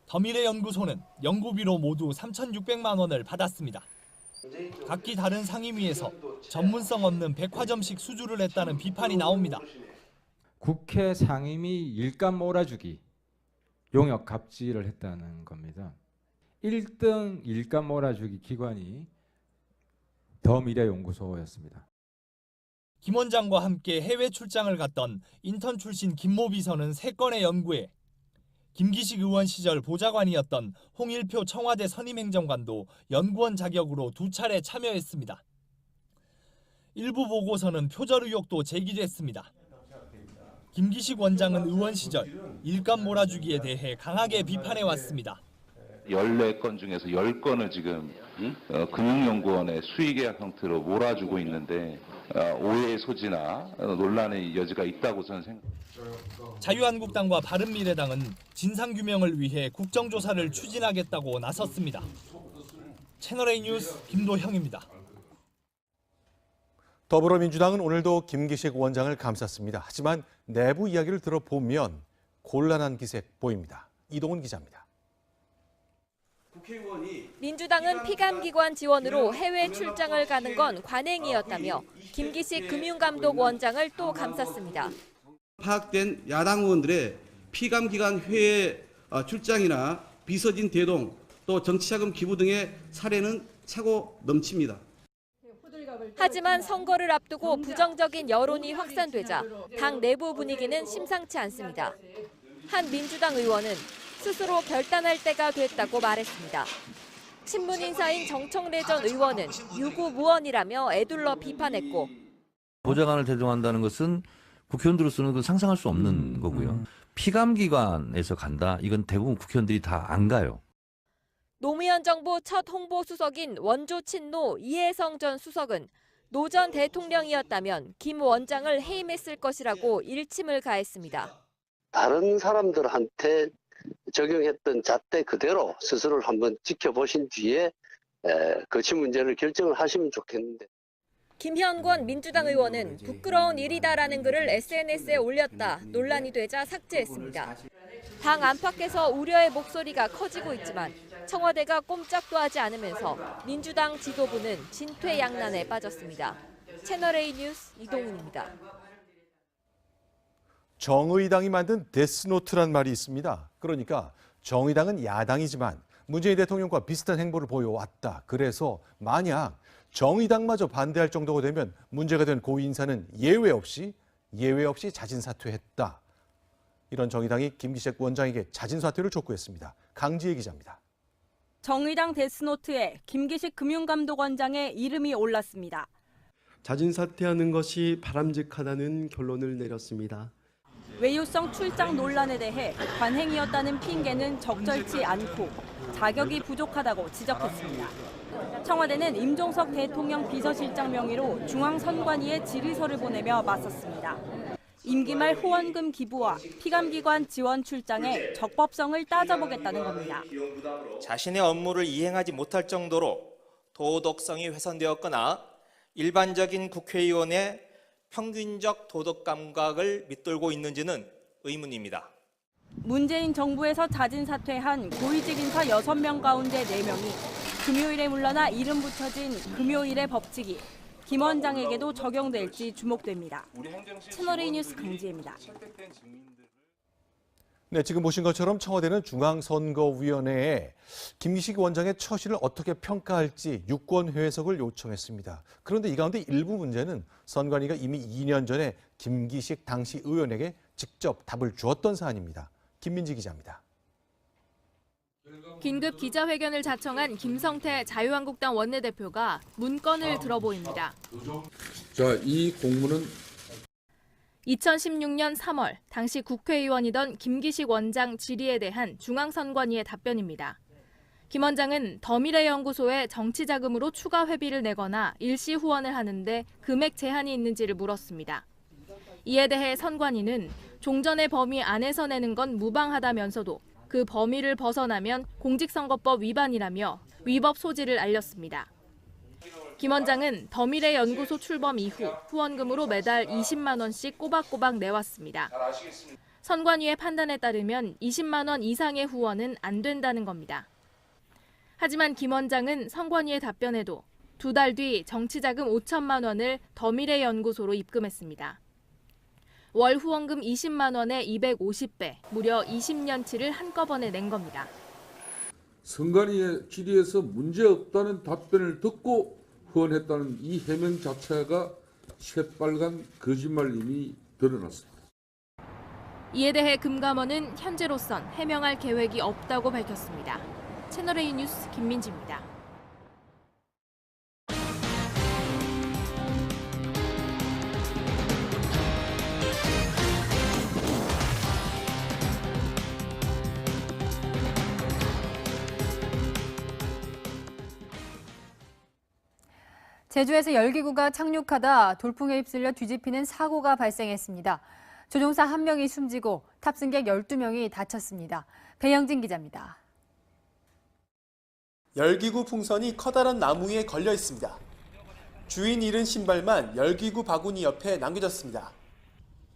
Speaker 7: 더미래연구소는 연구비로 모두 3,600만 원을 받았습니다. 각기 다른 상임위에서 전문성 없는 백화점식 수주를 했다는 비판이 나옵니다.
Speaker 8: 국회 상임위 일감 몰아주기, 용역 갑질을 했다는 겁니다. 1등 일감 몰아주기 기관이 더미래연구소였습니다.
Speaker 7: 김 원장과 함께 해외 출장을 갔던 인턴 출신 김모 비서는 3건의 연구에 김기식 의원 시절 보좌관이었던 홍일표 청와대 선임행정관도 연구원 자격으로 2차례 참여했습니다. 일부 보고서는 표절 의혹도 제기됐습니다. 김기식 원장은 의원 시절 일감 몰아주기에 대해 강하게 비판해왔습니다.
Speaker 10: 14건 중에서 10건을 지금 금융연구원의 수의계약 형태로 몰아주고 있는데 오해의 소지나 논란의 여지가 있다고 저는 생각합니다.
Speaker 7: 자유한국당과 바른미래당은 진상규명을 위해 국정조사를 추진하겠다고 나섰습니다. 채널A 뉴스 김도형입니다.
Speaker 1: 더불어민주당은 오늘도 김기식 원장을 감쌌습니다. 하지만 내부 이야기를 들어보면 곤란한 기색 보입니다. 이동훈 기자입니다.
Speaker 11: 민주당은 피감기관 지원으로 해외 출장을 가는 건 관행이었다며 김기식 금융감독원장을 또 감쌌습니다.
Speaker 12: 파악된 야당 의원들의 피감기관 해외 출장이나 비서진 대동 또 정치자금 기부 등의 사례는 차고 넘칩니다.
Speaker 11: 하지만 선거를 앞두고 부정적인 여론이 확산되자 당 내부 분위기는 심상치 않습니다. 한 민주당 의원은 스스로 결단할 때가 됐다고 말했습니다. 친문인사인 정청래 전 의원은 유구무원이라며 애둘러 비판했고
Speaker 13: 보좌관을 대동한다는 것은 국회의원들로서는 그 상상할 수 없는 거고요. 피감기관에서 간다. 이건 대부분 국회의원들이 다 안 가요.
Speaker 11: 노무현 정부 첫 홍보수석인 원조 친노 이해성 전 수석은 노 전 대통령이었다면 김 원장을 해임했을 것이라고 일침을 가했습니다.
Speaker 26: 다른 사람들한테 적용했던 잣대 그대로 스스로를 한번 지켜보신 뒤에 거치 문제를 결정을 하시면 좋겠는데.
Speaker 11: 김현권 민주당 의원은 부끄러운 일이다라는 글을 SNS에 올렸다 논란이 되자 삭제했습니다. 당 안팎에서 우려의 목소리가 커지고 있지만 청와대가 꼼짝도 하지 않으면서 민주당 지도부는 진퇴양난에 빠졌습니다. 채널A 뉴스 이동훈입니다.
Speaker 1: 정의당이 만든 데스노트란 말이 있습니다. 그러니까 정의당은 야당이지만 문재인 대통령과 비슷한 행보를 보여왔다. 그래서 만약 정의당마저 반대할 정도가 되면 문제가 된 고위 인사는 예외 없이 자진 사퇴했다. 이런 정의당이 김기식 원장에게 자진 사퇴를 촉구했습니다. 강지혜 기자입니다.
Speaker 27: 정의당 데스노트에 김기식 금융감독원장의 이름이 올랐습니다.
Speaker 28: 자진 사퇴하는 것이 바람직하다는 결론을 내렸습니다.
Speaker 27: 외유성 출장 논란에 대해 관행이었다는 핑계는 적절치 않고 자격이 부족하다고 지적했습니다. 청와대는 임종석 대통령 비서실장 명의로 중앙선관위에 질의서를 보내며 맞섰습니다. 임기 말 후원금 기부와 피감기관 지원 출장의 적법성을 따져보겠다는 겁니다.
Speaker 29: 자신의 업무를 이행하지 못할 정도로 도덕성이 훼손되었거나 일반적인 국회의원의 평균적 도덕 감각을 밑돌고 있는지는 의문입니다.
Speaker 27: 문재인 정부에서 자진 사퇴한 고위직 인사 6명 가운데 4명이 금요일에 물러나 이름 붙여진 금요일의 법칙이 김 원장에게도 적용될지 주목됩니다. 채널A 뉴스 강지혜입니다.
Speaker 1: 네, 지금 보신 것처럼 청와대는 중앙선거위원회에 김기식 원장의 처신을 어떻게 평가할지 유권 해석을 요청했습니다. 그런데 이 가운데 일부 문제는 선관위가 이미 2년 전에 김기식 당시 의원에게 직접 답을 주었던 사안입니다. 김민지 기자입니다.
Speaker 22: 긴급 기자회견을 자청한 김성태 자유한국당 원내대표가 문건을 들어보입니다.
Speaker 30: 자, 이 공문은
Speaker 22: 2016년 3월 당시 국회의원이던 김기식 원장 질의에 대한 중앙선관위의 답변입니다. 김 원장은 더미래연구소에 정치자금으로 추가 회비를 내거나 일시 후원을 하는데 금액 제한이 있는지를 물었습니다. 이에 대해 선관위는 종전의 범위 안에서 내는 건 무방하다면서도 그 범위를 벗어나면 공직선거법 위반이라며 위법 소지를 알렸습니다. 김 원장은 더미래연구소 출범 이후 후원금으로 매달 20만 원씩 꼬박꼬박 내왔습니다. 선관위의 판단에 따르면 20만 원 이상의 후원은 안 된다는 겁니다. 하지만 김 원장은 선관위의 답변에도 2달 뒤 정치자금 5천만 원을 더미래연구소로 입금했습니다.
Speaker 11: 월 후원금 20만 원에 250배, 무려 20년치를 한꺼번에 낸 겁니다.
Speaker 30: 선관위의 질의에서 문제없다는 답변을 듣고 후원했다는 이 해명 자체가 새빨간 거짓말임이 드러났습니다.
Speaker 11: 이에 대해 금감원은 현재로선 해명할 계획이 없다고 밝혔습니다. 채널A 뉴스 김민지입니다.
Speaker 2: 제주에서 열기구가 착륙하다 돌풍에 휩쓸려 뒤집히는 사고가 발생했습니다. 조종사 1명이 숨지고 탑승객 12명이 다쳤습니다. 배영진 기자입니다.
Speaker 3: 열기구 풍선이 커다란 나무에 걸려 있습니다. 주인 잃은 신발만 열기구 바구니 옆에 남겨졌습니다.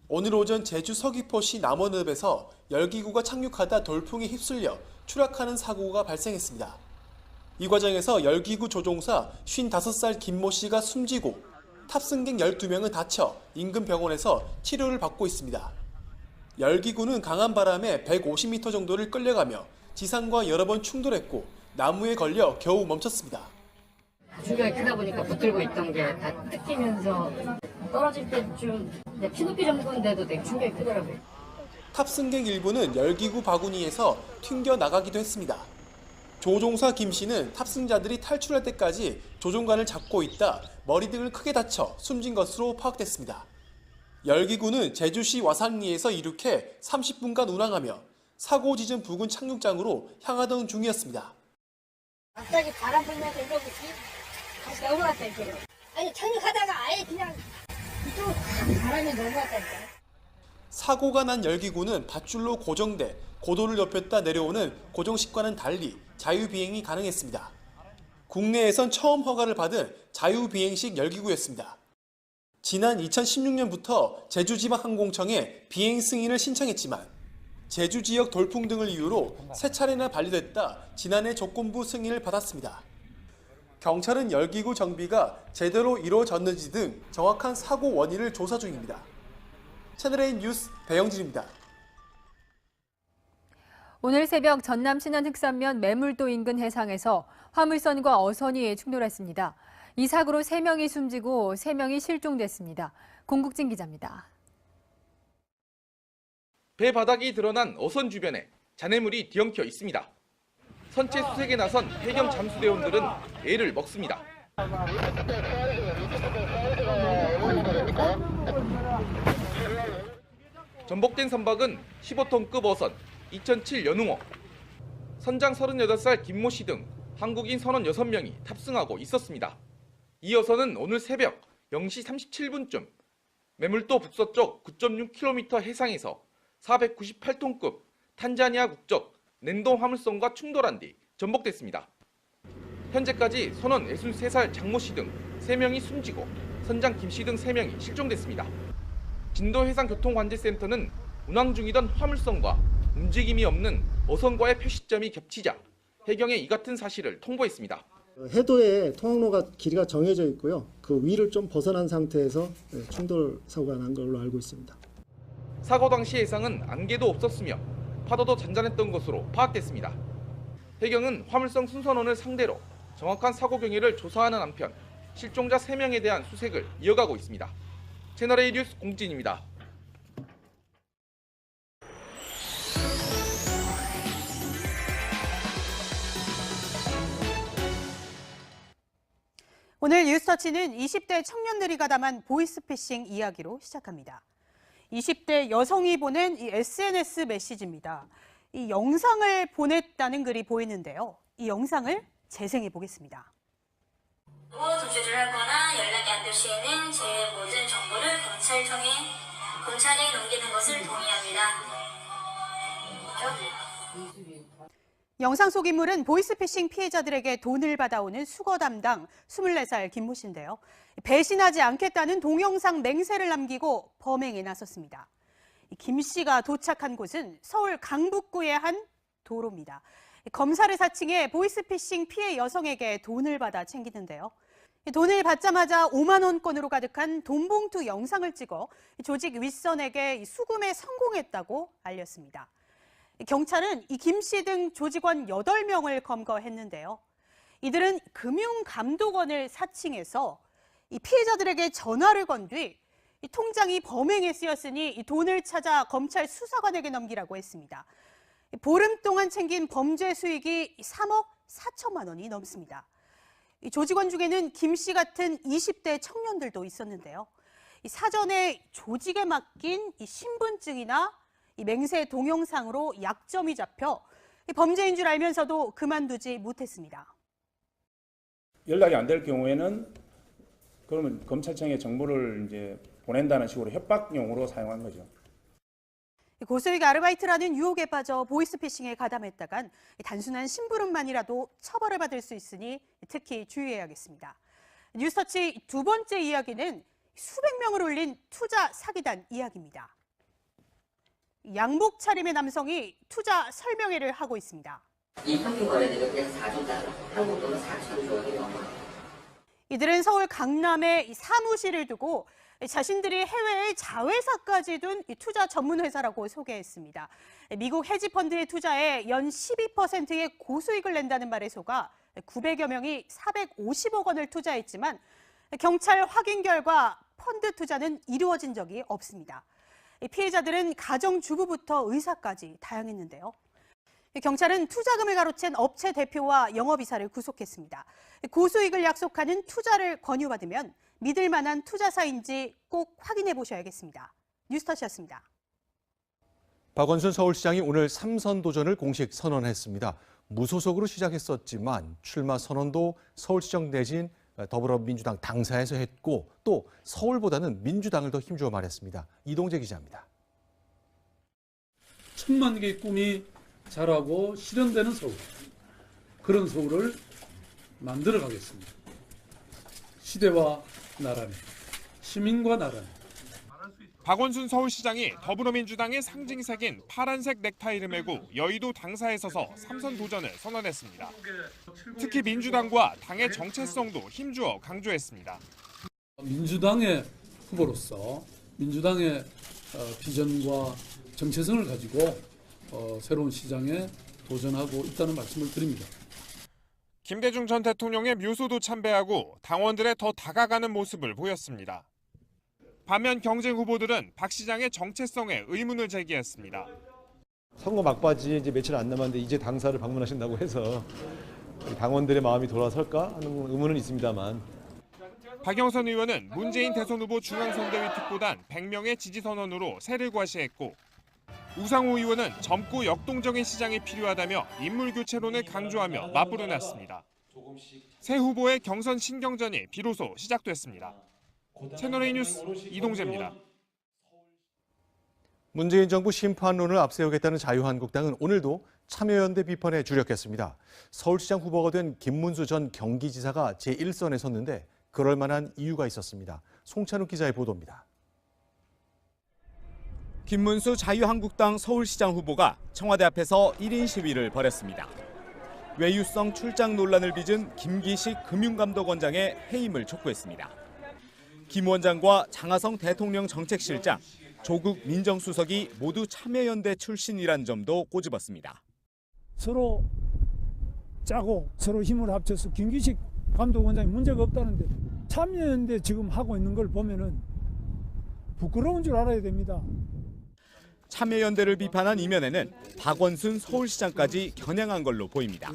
Speaker 3: 오늘 오전 제주 서귀포시 남원읍에서 열기구가 착륙하다 돌풍에 휩쓸려 추락하는 사고가 발생했습니다. 이 과정에서 열기구 조종사 55살 김모 씨가 숨지고 탑승객 12명은 다쳐 인근 병원에서 치료를 받고 있습니다. 열기구는 강한 바람에 150m 정도를 끌려가며 지상과 여러 번 충돌했고 나무에 걸려 겨우 멈췄습니다.
Speaker 9: 충격이 크다 보니까 붙들고 있던 게 다 뜯기면서 떨어질 때쯤 피높이 정도인데도 되게 충격이 크더라고요.
Speaker 3: 탑승객 일부는 열기구 바구니에서 튕겨 나가기도 했습니다. 조종사 김 씨는 탑승자들이 탈출할 때까지 조종관을 잡고 있다 머리 등을 크게 다쳐 숨진 것으로 파악됐습니다. 열기구는 제주시 와산리에서 이륙해 30분간 운항하며 사고 지점 부근 착륙장으로 향하던 중이었습니다.
Speaker 9: 갑자기 바람 불면서 이러고 다시 넘어갔다니까요. 아니 착륙하다가 아예 그냥 이쪽으로 바람이 넘어갔다니까요.
Speaker 3: 사고가 난 열기구는 밧줄로 고정돼 고도를 높였다 내려오는 고정식과는 달리 자유비행이 가능했습니다. 국내에선 처음 허가를 받은 자유비행식 열기구였습니다. 지난 2016년부터 제주지방항공청에 비행 승인을 신청했지만 제주 지역 돌풍 등을 이유로 3차례나 반려됐다 지난해 조건부 승인을 받았습니다. 경찰은 열기구 정비가 제대로 이루어졌는지 등 정확한 사고 원인을 조사 중입니다. 채널A 뉴스 배영진입니다.
Speaker 2: 오늘 새벽 전남 신안 흑산면 매물도 인근 해상에서 화물선과 어선이 충돌했습니다. 이 사고로 3명이 숨지고 3명이 실종됐습니다. 공국진 기자입니다.
Speaker 14: 배 바닥이 드러난 어선 주변에 잔해물이 뒤엉켜 있습니다. 선체 수색에 나선 해경 잠수대원들은 애를 먹습니다. 전복된 선박은 15톤급 어선 2007 연웅호, 선장 38살 김모 씨 등 한국인 36명이 탑승하고 있었습니다. 이 어선은 오늘 새벽 0시 37분쯤 매물도 북서쪽 9.6km 해상에서 498톤급 탄자니아 국적 냉동 화물선과 충돌한 뒤 전복됐습니다. 현재까지 선원 63살 장모 씨 등 3명이 숨지고 선장 김 씨 등 3명이 실종됐습니다. 진도해상교통관제센터는 운항 중이던 화물선과 움직임이 없는 어선과의 표시점이 겹치자 해경에 이 같은 사실을 통보했습니다.
Speaker 15: 해도에 통항로가 길이가 정해져 있고요. 그 위를 좀 벗어난 상태에서 충돌 사고가 난 걸로 알고 있습니다.
Speaker 14: 사고 당시 해상은 안개도 없었으며 파도도 잔잔했던 것으로 파악됐습니다. 해경은 화물선 순선원을 상대로 정확한 사고 경위를 조사하는 한편 실종자 3명에 대한 수색을 이어가고 있습니다. 채널A 뉴스 공진입니다.
Speaker 16: 오늘 뉴스터치는 20대 청년들이 가담한 보이스피싱 이야기로 시작합니다. 20대 여성이 보낸 이 SNS 메시지입니다. 이 영상을 보냈다는 글이 보이는데요. 이 영상을 재생해 보겠습니다.
Speaker 17: 도주를 하거나 연락이 안 될 시에는 제 모든 정보를 검찰에 넘기는 것을 동의합니다.
Speaker 16: 영상 속 인물은 보이스피싱 피해자들에게 돈을 받아오는 수거 담당 24살 김모 씨인데요. 배신하지 않겠다는 동영상 맹세를 남기고 범행에 나섰습니다. 김 씨가 도착한 곳은 서울 강북구의 한 도로입니다. 검사를 사칭해 보이스피싱 피해 여성에게 돈을 받아 챙기는데요. 돈을 받자마자 5만 원권으로 가득한 돈봉투 영상을 찍어 조직 윗선에게 수금에 성공했다고 알렸습니다. 경찰은 이 김 씨 등 조직원 8명을 검거했는데요. 이들은 금융감독원을 사칭해서 이 피해자들에게 전화를 건 뒤 통장이 범행에 쓰였으니 이 돈을 찾아 검찰 수사관에게 넘기라고 했습니다. 보름 동안 챙긴 범죄 수익이 3억 4천만 원이 넘습니다. 이 조직원 중에는 김 씨 같은 20대 청년들도 있었는데요. 이 사전에 조직에 맡긴 이 신분증이나 이 맹세 동영상으로 약점이 잡혀 이 범죄인 줄 알면서도 그만두지 못했습니다.
Speaker 4: 연락이 안 될 경우에는 그러면 검찰청에 정보를 이제 보낸다는 식으로 협박용으로 사용한 거죠.
Speaker 16: 고수익 아르바이트라는 유혹에 빠져 보이스피싱에 가담했다간 단순한 심부름만이라도 처벌을 받을 수 있으니 특히 주의해야겠습니다. 뉴스터치 두 번째 이야기는 수백 명을 올린 투자 사기단 이야기입니다. 양복 차림의 남성이 투자 설명회를 하고 있습니다.
Speaker 5: 이 평균 거래대금액 4조 달러, 한국 돈은 4천조 원이 넘어요.
Speaker 16: 이들은 서울 강남에 사무실을 두고 자신들이 해외에 자회사까지 둔 투자 전문 회사라고 소개했습니다. 미국 헤지펀드에 투자해 연 12%의 고수익을 낸다는 말에 속아 900여 명이 450억 원을 투자했지만 경찰 확인 결과 펀드 투자는 이루어진 적이 없습니다. 피해자들은 가정주부부터 의사까지 다양했는데요. 경찰은 투자금을 가로챈 업체 대표와 영업이사를 구속했습니다. 고수익을 약속하는 투자를 권유받으면 믿을 만한 투자사인지 꼭 확인해 보셔야겠습니다. 뉴스터치였습니다.
Speaker 1: 박원순 서울시장이 오늘 3선 도전을 공식 선언했습니다. 무소속으로 시작했었지만 출마 선언도 서울시정 내진 더불어민주당 당사에서 했고 또 서울보다는 민주당을 더 힘주어 말했습니다. 이동재 기자입니다.
Speaker 6: 1000만 개의 꿈이 자라고 실현되는 서울, 그런 서울을 만들어 가겠습니다. 시대와 나라는, 시민과 나라는.
Speaker 18: 박원순 서울시장이 더불어민주당의 상징색인 파란색 넥타이를 메고 여의도 당사에 서서 3선 도전을 선언했습니다. 특히 민주당과 당의 정체성도 힘주어 강조했습니다.
Speaker 6: 민주당의 후보로서 민주당의 비전과 정체성을 가지고 새로운 시장에 도전하고 있다는 말씀을 드립니다.
Speaker 18: 김대중 전 대통령의 묘소도 참배하고 당원들에 더 다가가는 모습을 보였습니다. 반면 경쟁 후보들은 박 시장의 정체성에 의문을 제기했습니다.
Speaker 19: 선거 막바지에 이제 며칠 안 남았는데 이제 당사를 방문하신다고 해서 당원들의 마음이 돌아설까 하는 의문은 있습니다만.
Speaker 18: 박영선 의원은 문재인 대선 후보 중앙선대위 특보단 100명의 지지 선언으로 새를 과시했고 우상호 의원은 젊고 역동적인 시장이 필요하다며 인물 교체론을 강조하며 맞불을 놨습니다. 새 후보의 경선 신경전이 비로소 시작됐습니다. 채널A 뉴스 이동재입니다.
Speaker 1: 문재인 정부 심판론을 앞세우겠다는 자유한국당은 오늘도 참여연대 비판에 주력했습니다. 서울시장 후보가 된 김문수 전 경기지사가 제1선에 섰는데 그럴 만한 이유가 있었습니다. 송찬욱 기자의 보도입니다.
Speaker 20: 김문수 자유한국당 서울시장 후보가 청와대 앞에서 1인 시위를 벌였습니다. 외유성 출장 논란을 빚은 김기식 금융감독원장의 해임을 촉구했습니다. 김 원장과 장하성 대통령 정책실장, 조국 민정수석이 모두 참여연대 출신이란 점도 꼬집었습니다.
Speaker 21: 서로 짜고 서로 힘을 합쳐서 김기식 감독원장이 문제가 없다는데 참여연대 지금 하고 있는 걸 보면은 부끄러운 줄 알아야 됩니다.
Speaker 20: 참여연대를 비판한 이면에는 박원순 서울시장까지 겨냥한 걸로 보입니다.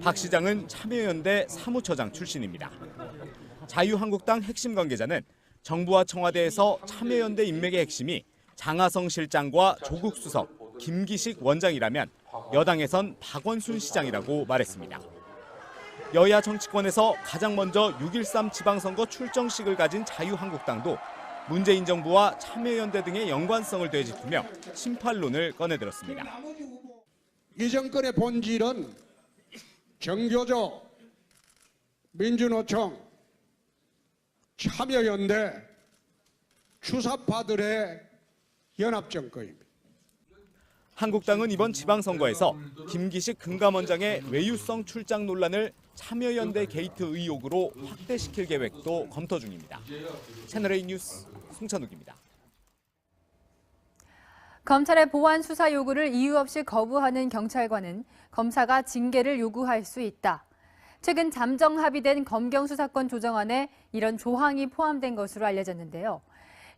Speaker 20: 박 시장은 참여연대 사무처장 출신입니다. 자유한국당 핵심 관계자는 정부와 청와대에서 참여연대 인맥의 핵심이 장하성 실장과 조국 수석, 김기식 원장이라면 여당에선 박원순 시장이라고 말했습니다. 여야 정치권에서 가장 먼저 6.13 지방선거 출정식을 가진 자유한국당도 문재인 정부와 참여연대 등의 연관성을 되짚으며 심판론을 꺼내들었습니다.
Speaker 23: 이 정권의 본질은 정교조, 민주노총, 참여연대, 주사파들의 연합정권입니다.
Speaker 20: 한국당은 이번 지방선거에서 김기식 금감원장의 외유성 출장 논란을 참여연대 게이트 의혹으로 확대시킬 계획도 검토 중입니다. 채널A 뉴스 송찬욱입니다.
Speaker 2: 검찰의 보완 수사 요구를 이유 없이 거부하는 경찰관은 검사가 징계를 요구할 수 있다. 최근 잠정 합의된 검경 수사권 조정안에 이런 조항이 포함된 것으로 알려졌는데요.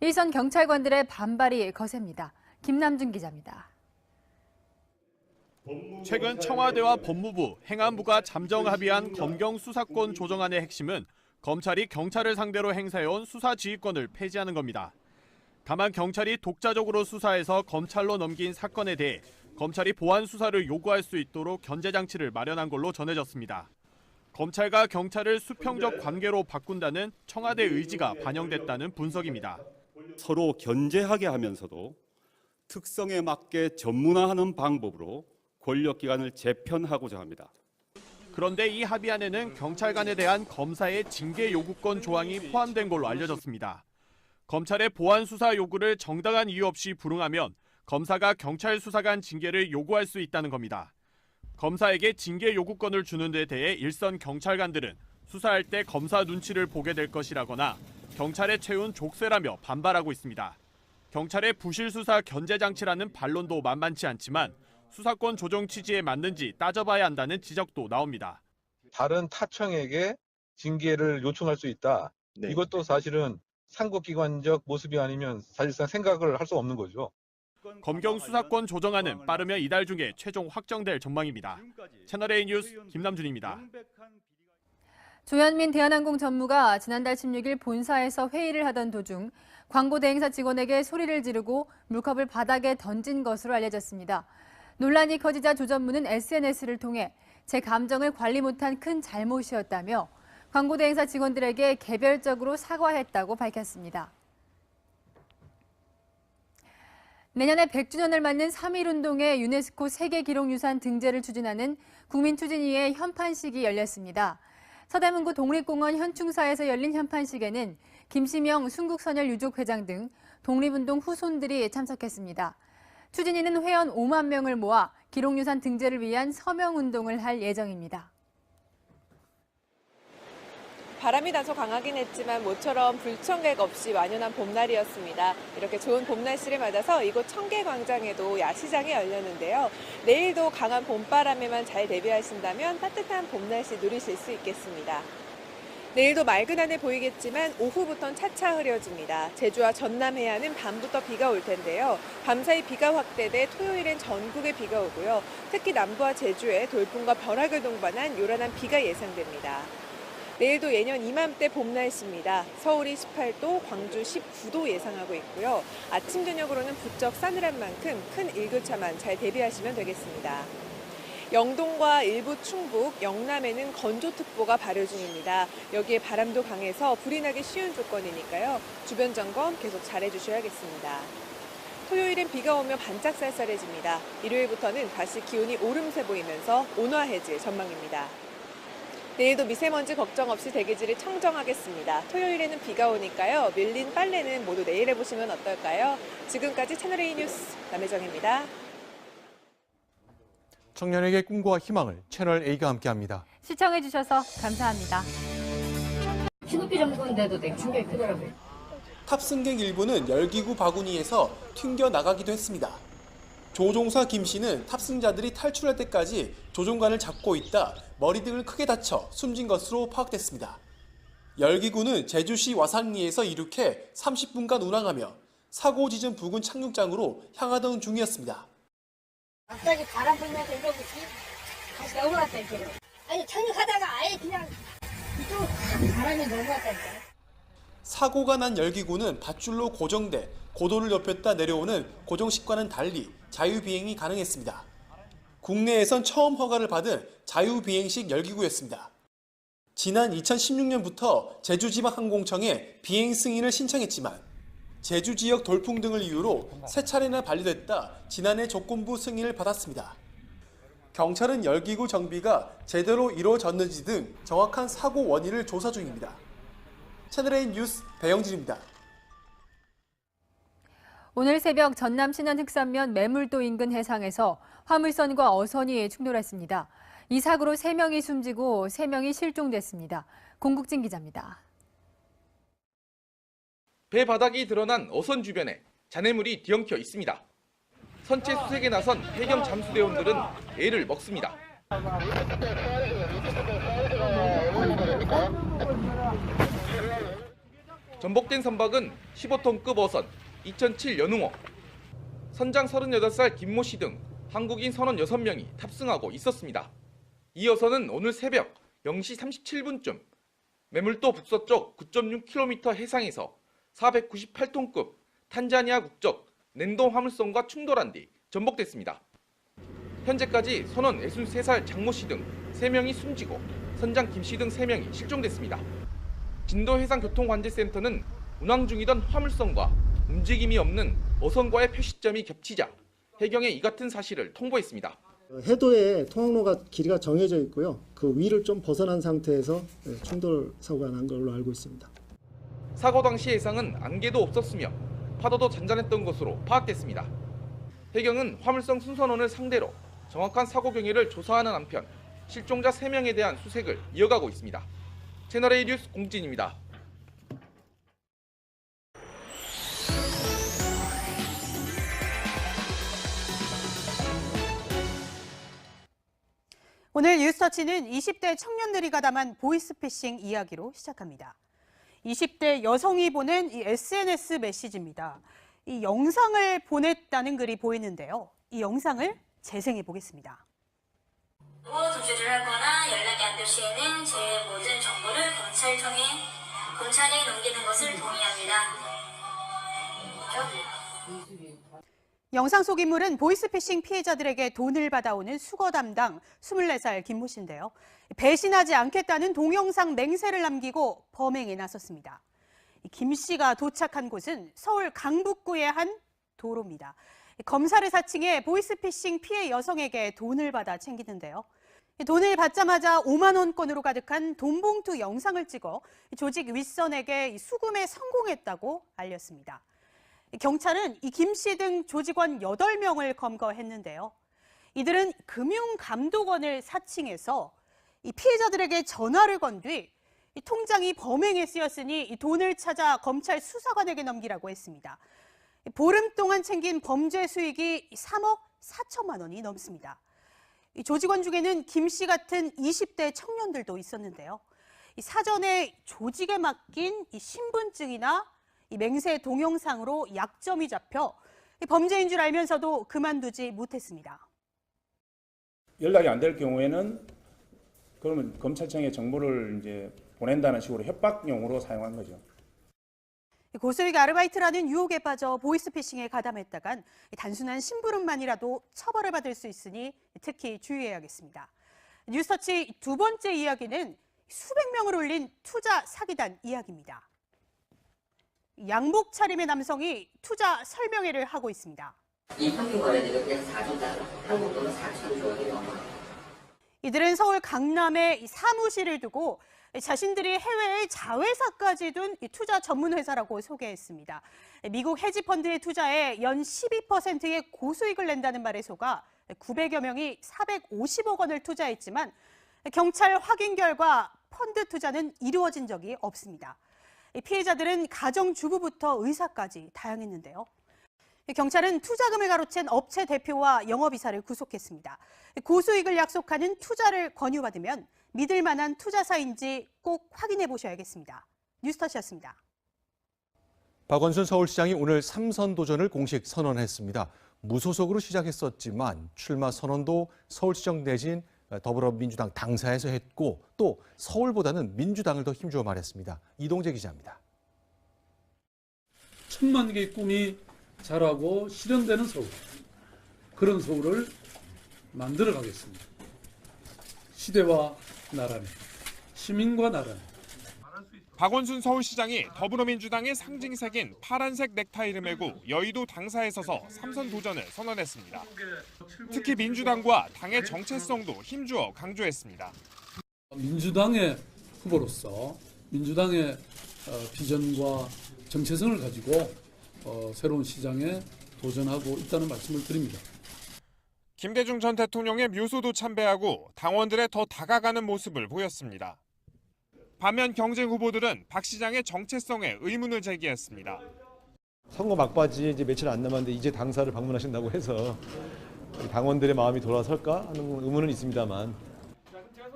Speaker 2: 일선 경찰관들의 반발이 거셉니다. 김남준 기자입니다.
Speaker 7: 최근 청와대와 법무부, 행안부가 잠정 합의한 검경 수사권 조정안의 핵심은 검찰이 경찰을 상대로 행사해온 수사 지휘권을 폐지하는 겁니다. 다만 경찰이 독자적으로 수사해서 검찰로 넘긴 사건에 대해 검찰이 보완 수사를 요구할 수 있도록 견제 장치를 마련한 걸로 전해졌습니다. 검찰과 경찰을 수평적 관계로 바꾼다는 청와대 의지가 반영됐다는 분석입니다.
Speaker 8: 서로 견제하게 하면서도 특성에 맞게 전문화하는 방법으로 권력기관을 재편하고자 합니다.
Speaker 7: 그런데 이 합의안에는 경찰관에 대한 검사의 징계 요구권 조항이 포함된 걸로 알려졌습니다. 검찰의 보완 수사 요구를 정당한 이유 없이 불응하면 검사가 경찰 수사관 징계를 요구할 수 있다는 겁니다. 검사에게 징계 요구권을 주는 데 대해 일선 경찰관들은 수사할 때 검사 눈치를 보게 될 것이라거나 경찰에 채운 족쇄라며 반발하고 있습니다. 경찰의 부실 수사 견제 장치라는 반론도 만만치 않지만 수사권 조정 취지에 맞는지 따져봐야 한다는 지적도 나옵니다.
Speaker 10: 다른 타청에게 징계를 요청할 수 있다. 이것도 사실은 상국기관적 모습이 아니면 사실상 생각을 할 수 없는 거죠.
Speaker 7: 검경 수사권 조정안은 빠르면 이달 중에 최종 확정될 전망입니다. 채널A 뉴스 김남준입니다.
Speaker 2: 조현민 대한항공 전무가 지난달 16일 본사에서 회의를 하던 도중 광고 대행사 직원에게 소리를 지르고 물컵을 바닥에 던진 것으로 알려졌습니다. 논란이 커지자 조 전무는 SNS를 통해 제 감정을 관리 못한 큰 잘못이었다며 광고 대행사 직원들에게 개별적으로 사과했다고 밝혔습니다. 내년에 100주년을 맞는 3.1운동의 유네스코 세계기록유산 등재를 추진하는 국민추진위의 현판식이 열렸습니다. 서대문구 독립공원 현충사에서 열린 현판식에는 김시명 순국선열 유족회장 등 독립운동 후손들이 참석했습니다. 추진위는 회원 5만 명을 모아 기록유산 등재를 위한 서명운동을 할 예정입니다.
Speaker 12: 바람이 다소 강하긴 했지만 모처럼 불청객 없이 완연한 봄날이었습니다. 이렇게 좋은 봄 날씨를 맞아서 이곳 청계광장에도 야시장이 열렸는데요. 내일도 강한 봄바람에만 잘 대비하신다면 따뜻한 봄 날씨 누리실 수 있겠습니다. 내일도 맑은 하늘 보이겠지만 오후부터는 차차 흐려집니다. 제주와 전남 해안은 밤부터 비가 올 텐데요. 밤사이 비가 확대돼 토요일엔 전국에 비가 오고요. 특히 남부와 제주에 돌풍과 벼락을 동반한 요란한 비가 예상됩니다. 내일도 예년 이맘때 봄 날씨입니다. 서울이 18도, 광주 19도 예상하고 있고요. 아침 저녁으로는 부쩍 싸늘한 만큼 큰 일교차만 잘 대비하시면 되겠습니다. 영동과 일부 충북, 영남에는 건조특보가 발효 중입니다. 여기에 바람도 강해서 불이 나기 쉬운 조건이니까요. 주변 점검 계속 잘해주셔야겠습니다. 토요일엔 비가 오며 반짝 쌀쌀해집니다. 일요일부터는 다시 기온이 오름세 보이면서 온화해질 전망입니다. 내일도 미세먼지 걱정 없이 대기질을 청정하겠습니다. 토요일에는 비가 오니까요. 밀린 빨래는 모두 내일 해보시면 어떨까요? 지금까지 채널A 뉴스 남혜정입니다.
Speaker 1: 청년에게 꿈과 희망을 채널A가 함께합니다.
Speaker 2: 시청해주셔서 감사합니다.
Speaker 9: 피노키 정도인데도 되게 충격이 크더라고요.
Speaker 3: 탑승객 일부는 열기구 바구니에서 튕겨 나가기도 했습니다. 조종사 김 씨는 탑승자들이 탈출할 때까지 조종관을 잡고 있다 머리 등을 크게 다쳐 숨진 것으로 파악됐습니다. 열기구는 제주시 와상리에서 이륙해 30분간 운항하며 사고 지점 부근 착륙장으로 향하던 중이었습니다.
Speaker 13: 갑자기 바람 불면서 이러고 다시 넘어갔다니까요. 아니 착륙하다가 아예 그냥 이쪽 바람이 넘어갔다니까요.
Speaker 3: 사고가 난 열기구는 밧줄로 고정돼 고도를 높였다 내려오는 고정식과는 달리 자유비행이 가능했습니다. 국내에선 처음 허가를 받은 자유비행식 열기구였습니다. 지난 2016년부터 제주지방항공청에 비행 승인을 신청했지만 제주 지역 돌풍 등을 이유로 3차례나 반려됐다 지난해 조건부 승인을 받았습니다. 경찰은 열기구 정비가 제대로 이루어졌는지 등 정확한 사고 원인을 조사 중입니다. 채널A 뉴스 배영진입니다.
Speaker 2: 오늘 새벽 전남 신안 흑산면 매물도 인근 해상에서 화물선과 어선이 충돌했습니다. 이 사고로 3명이 숨지고 3명이 실종됐습니다. 공국진 기자입니다.
Speaker 14: 배 바닥이 드러난 어선 주변에 잔해물이 뒤엉켜 있습니다. 선체 수색에 나선 해경 잠수대원들은 애를 먹습니다. 전복된 선박은 15톤급 어선 2007 연웅호, 선장 38살 김모 씨 등 한국인 선원 6명이 탑승하고 있었습니다. 이 어선은 오늘 새벽 0시 37분쯤 매물도 북서쪽 9.6km 해상에서 498톤급 탄자니아 국적 랜덤 화물선과 충돌한 뒤 전복됐습니다. 현재까지 선원 63살 장모 씨 등 3명이 숨지고 선장 김 씨 등 3명이 실종됐습니다. 진도해상교통관제센터는 운항 중이던 화물선과 움직임이 없는 어선과의 표시점이 겹치자 해경에 이 같은 사실을 통보했습니다.
Speaker 11: 해도에 통항로가 길이가 정해져 있고요. 그 위를 좀 벗어난 상태에서 충돌 사고가 난 걸로 알고 있습니다.
Speaker 14: 사고 당시 해상은 안개도 없었으며 파도도 잔잔했던 것으로 파악됐습니다. 해경은 화물선 순선원을 상대로 정확한 사고 경위를 조사하는 한편 실종자 3명에 대한 수색을 이어가고 있습니다. 채널A 뉴스 공진입니다.
Speaker 16: 오늘 뉴스터치는 20대 청년들이 가담한 보이스피싱 이야기로 시작합니다. 20대 여성이 보낸 이 SNS 메시지입니다. 이 영상을 보냈다는 글이 보이는데요. 이 영상을 재생해 보겠습니다.
Speaker 17: 도주를 하거나 연락이 안 될 시에는 제 모든 정보를 검찰에 넘기는 것을 동의합니다.
Speaker 16: 영상 속 인물은 보이스피싱 피해자들에게 돈을 받아오는 수거 담당 24살 김모 씨인데요. 배신하지 않겠다는 동영상 맹세를 남기고 범행에 나섰습니다. 김 씨가 도착한 곳은 서울 강북구의 한 도로입니다. 검사를 사칭해 보이스피싱 피해 여성에게 돈을 받아 챙기는데요. 돈을 받자마자 5만 원권으로 가득한 돈봉투 영상을 찍어 조직 윗선에게 수금에 성공했다고 알렸습니다. 경찰은 이 김 씨 등 조직원 8명을 검거했는데요. 이들은 금융감독원을 사칭해서 이 피해자들에게 전화를 건 뒤 이 통장이 범행에 쓰였으니 이 돈을 찾아 검찰 수사관에게 넘기라고 했습니다. 보름 동안 챙긴 범죄 수익이 3억 4천만 원이 넘습니다. 이 조직원 중에는 김 씨 같은 20대 청년들도 있었는데요. 이 사전에 조직에 맡긴 이 신분증이나 이 맹세 동영상으로 약점이 잡혀 범죄인 줄 알면서도 그만두지 못했습니다.
Speaker 4: 연락이 안 될 경우에는 그러면 검찰청에 정보를 이제 보낸다는 식으로 협박용으로 사용한 거죠.
Speaker 16: 고수익 아르바이트라는 유혹에 빠져 보이스피싱에 가담했다간 단순한 심부름만이라도 처벌을 받을 수 있으니 특히 주의해야겠습니다. 뉴스터치 두 번째 이야기는 수백 명을 올린 투자 사기단 이야기입니다. 양복 차림의 남성이 투자 설명회를 하고 있습니다.
Speaker 5: 이 평균 거래대로 그냥 4조 달러, 한국 돈은 4천조 원이 넘어요.
Speaker 16: 이들은 서울 강남에 사무실을 두고 자신들이 해외에 자회사까지 둔 투자 전문 회사라고 소개했습니다. 미국 헤지펀드에 투자해 연 12%의 고수익을 낸다는 말에 속아 900여 명이 450억 원을 투자했지만 경찰 확인 결과 펀드 투자는 이루어진 적이 없습니다. 피해자들은 가정주부부터 의사까지 다양했는데요. 경찰은 투자금을 가로챈 업체 대표와 영업이사를 구속했습니다. 고수익을 약속하는 투자를 권유받으면 믿을 만한 투자사인지 꼭 확인해 보셔야겠습니다. 뉴스터치였습니다.
Speaker 1: 박원순 서울시장이 오늘 3선 도전을 공식 선언했습니다. 무소속으로 시작했었지만 출마 선언도 서울시정 내진 더불어민주당 당사에서 했고 또 서울보다는 민주당을 더 힘주어 말했습니다. 이동재 기자입니다.
Speaker 6: 1000만 개의 꿈이 자라고 실현되는 서울, 그런 서울을 만들어 가겠습니다. 시대와 나라는, 시민과 나라는.
Speaker 18: 박원순 서울시장이 더불어민주당의 상징색인 파란색 넥타이를 메고 여의도 당사에 서서 3선 도전을 선언했습니다. 특히 민주당과 당의 정체성도 힘주어 강조했습니다.
Speaker 6: 민주당의 후보로서 민주당의 비전과 정체성을 가지고 새로운 시장에 도전하고 있다는 말씀을 드립니다.
Speaker 18: 김대중 전 대통령의 묘소도 참배하고 당원들에 더 다가가는 모습을 보였습니다. 반면 경쟁 후보들은 박 시장의 정체성에 의문을 제기했습니다.
Speaker 15: 선거 막바지에 이제 며칠 안 남았는데 이제 당사를 방문하신다고 해서 당원들의 마음이 돌아설까 하는 의문은 있습니다만.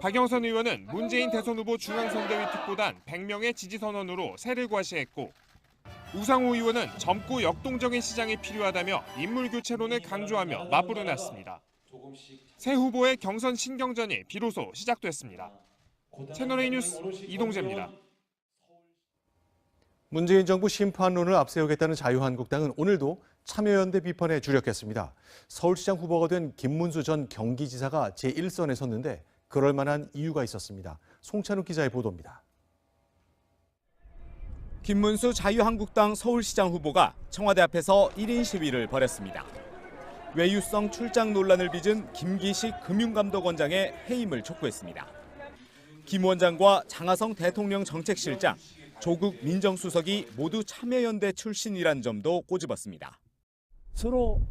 Speaker 18: 박영선 의원은 문재인 대선 후보 중앙선대위 특보단 100명의 지지 선언으로 세를 과시했고 우상호 의원은 젊고 역동적인 시장이 필요하다며 인물 교체론을 강조하며 맞불을 놨습니다. 새 후보의 경선 신경전이 비로소 시작됐습니다. 채널A 뉴스 이동재입니다.
Speaker 1: 문재인 정부 심판론을 앞세우겠다는 자유한국당은 오늘도 참여연대 비판에 주력했습니다. 서울시장 후보가 된 김문수 전 경기지사가 제1선에 섰는데 그럴 만한 이유가 있었습니다. 송찬욱 기자의 보도입니다.
Speaker 20: 김문수 자유한국당 서울시장 후보가 청와대 앞에서 1인 시위를 벌였습니다. 외유성 출장 논란을 빚은 김기식 금융감독원장의 해임을 촉구했습니다. 김 원장과 장하성 대통령 정책실장, 조국 민정수석이 모두 참여연대 출신이란 점도 꼬집었습니다.
Speaker 21: 서로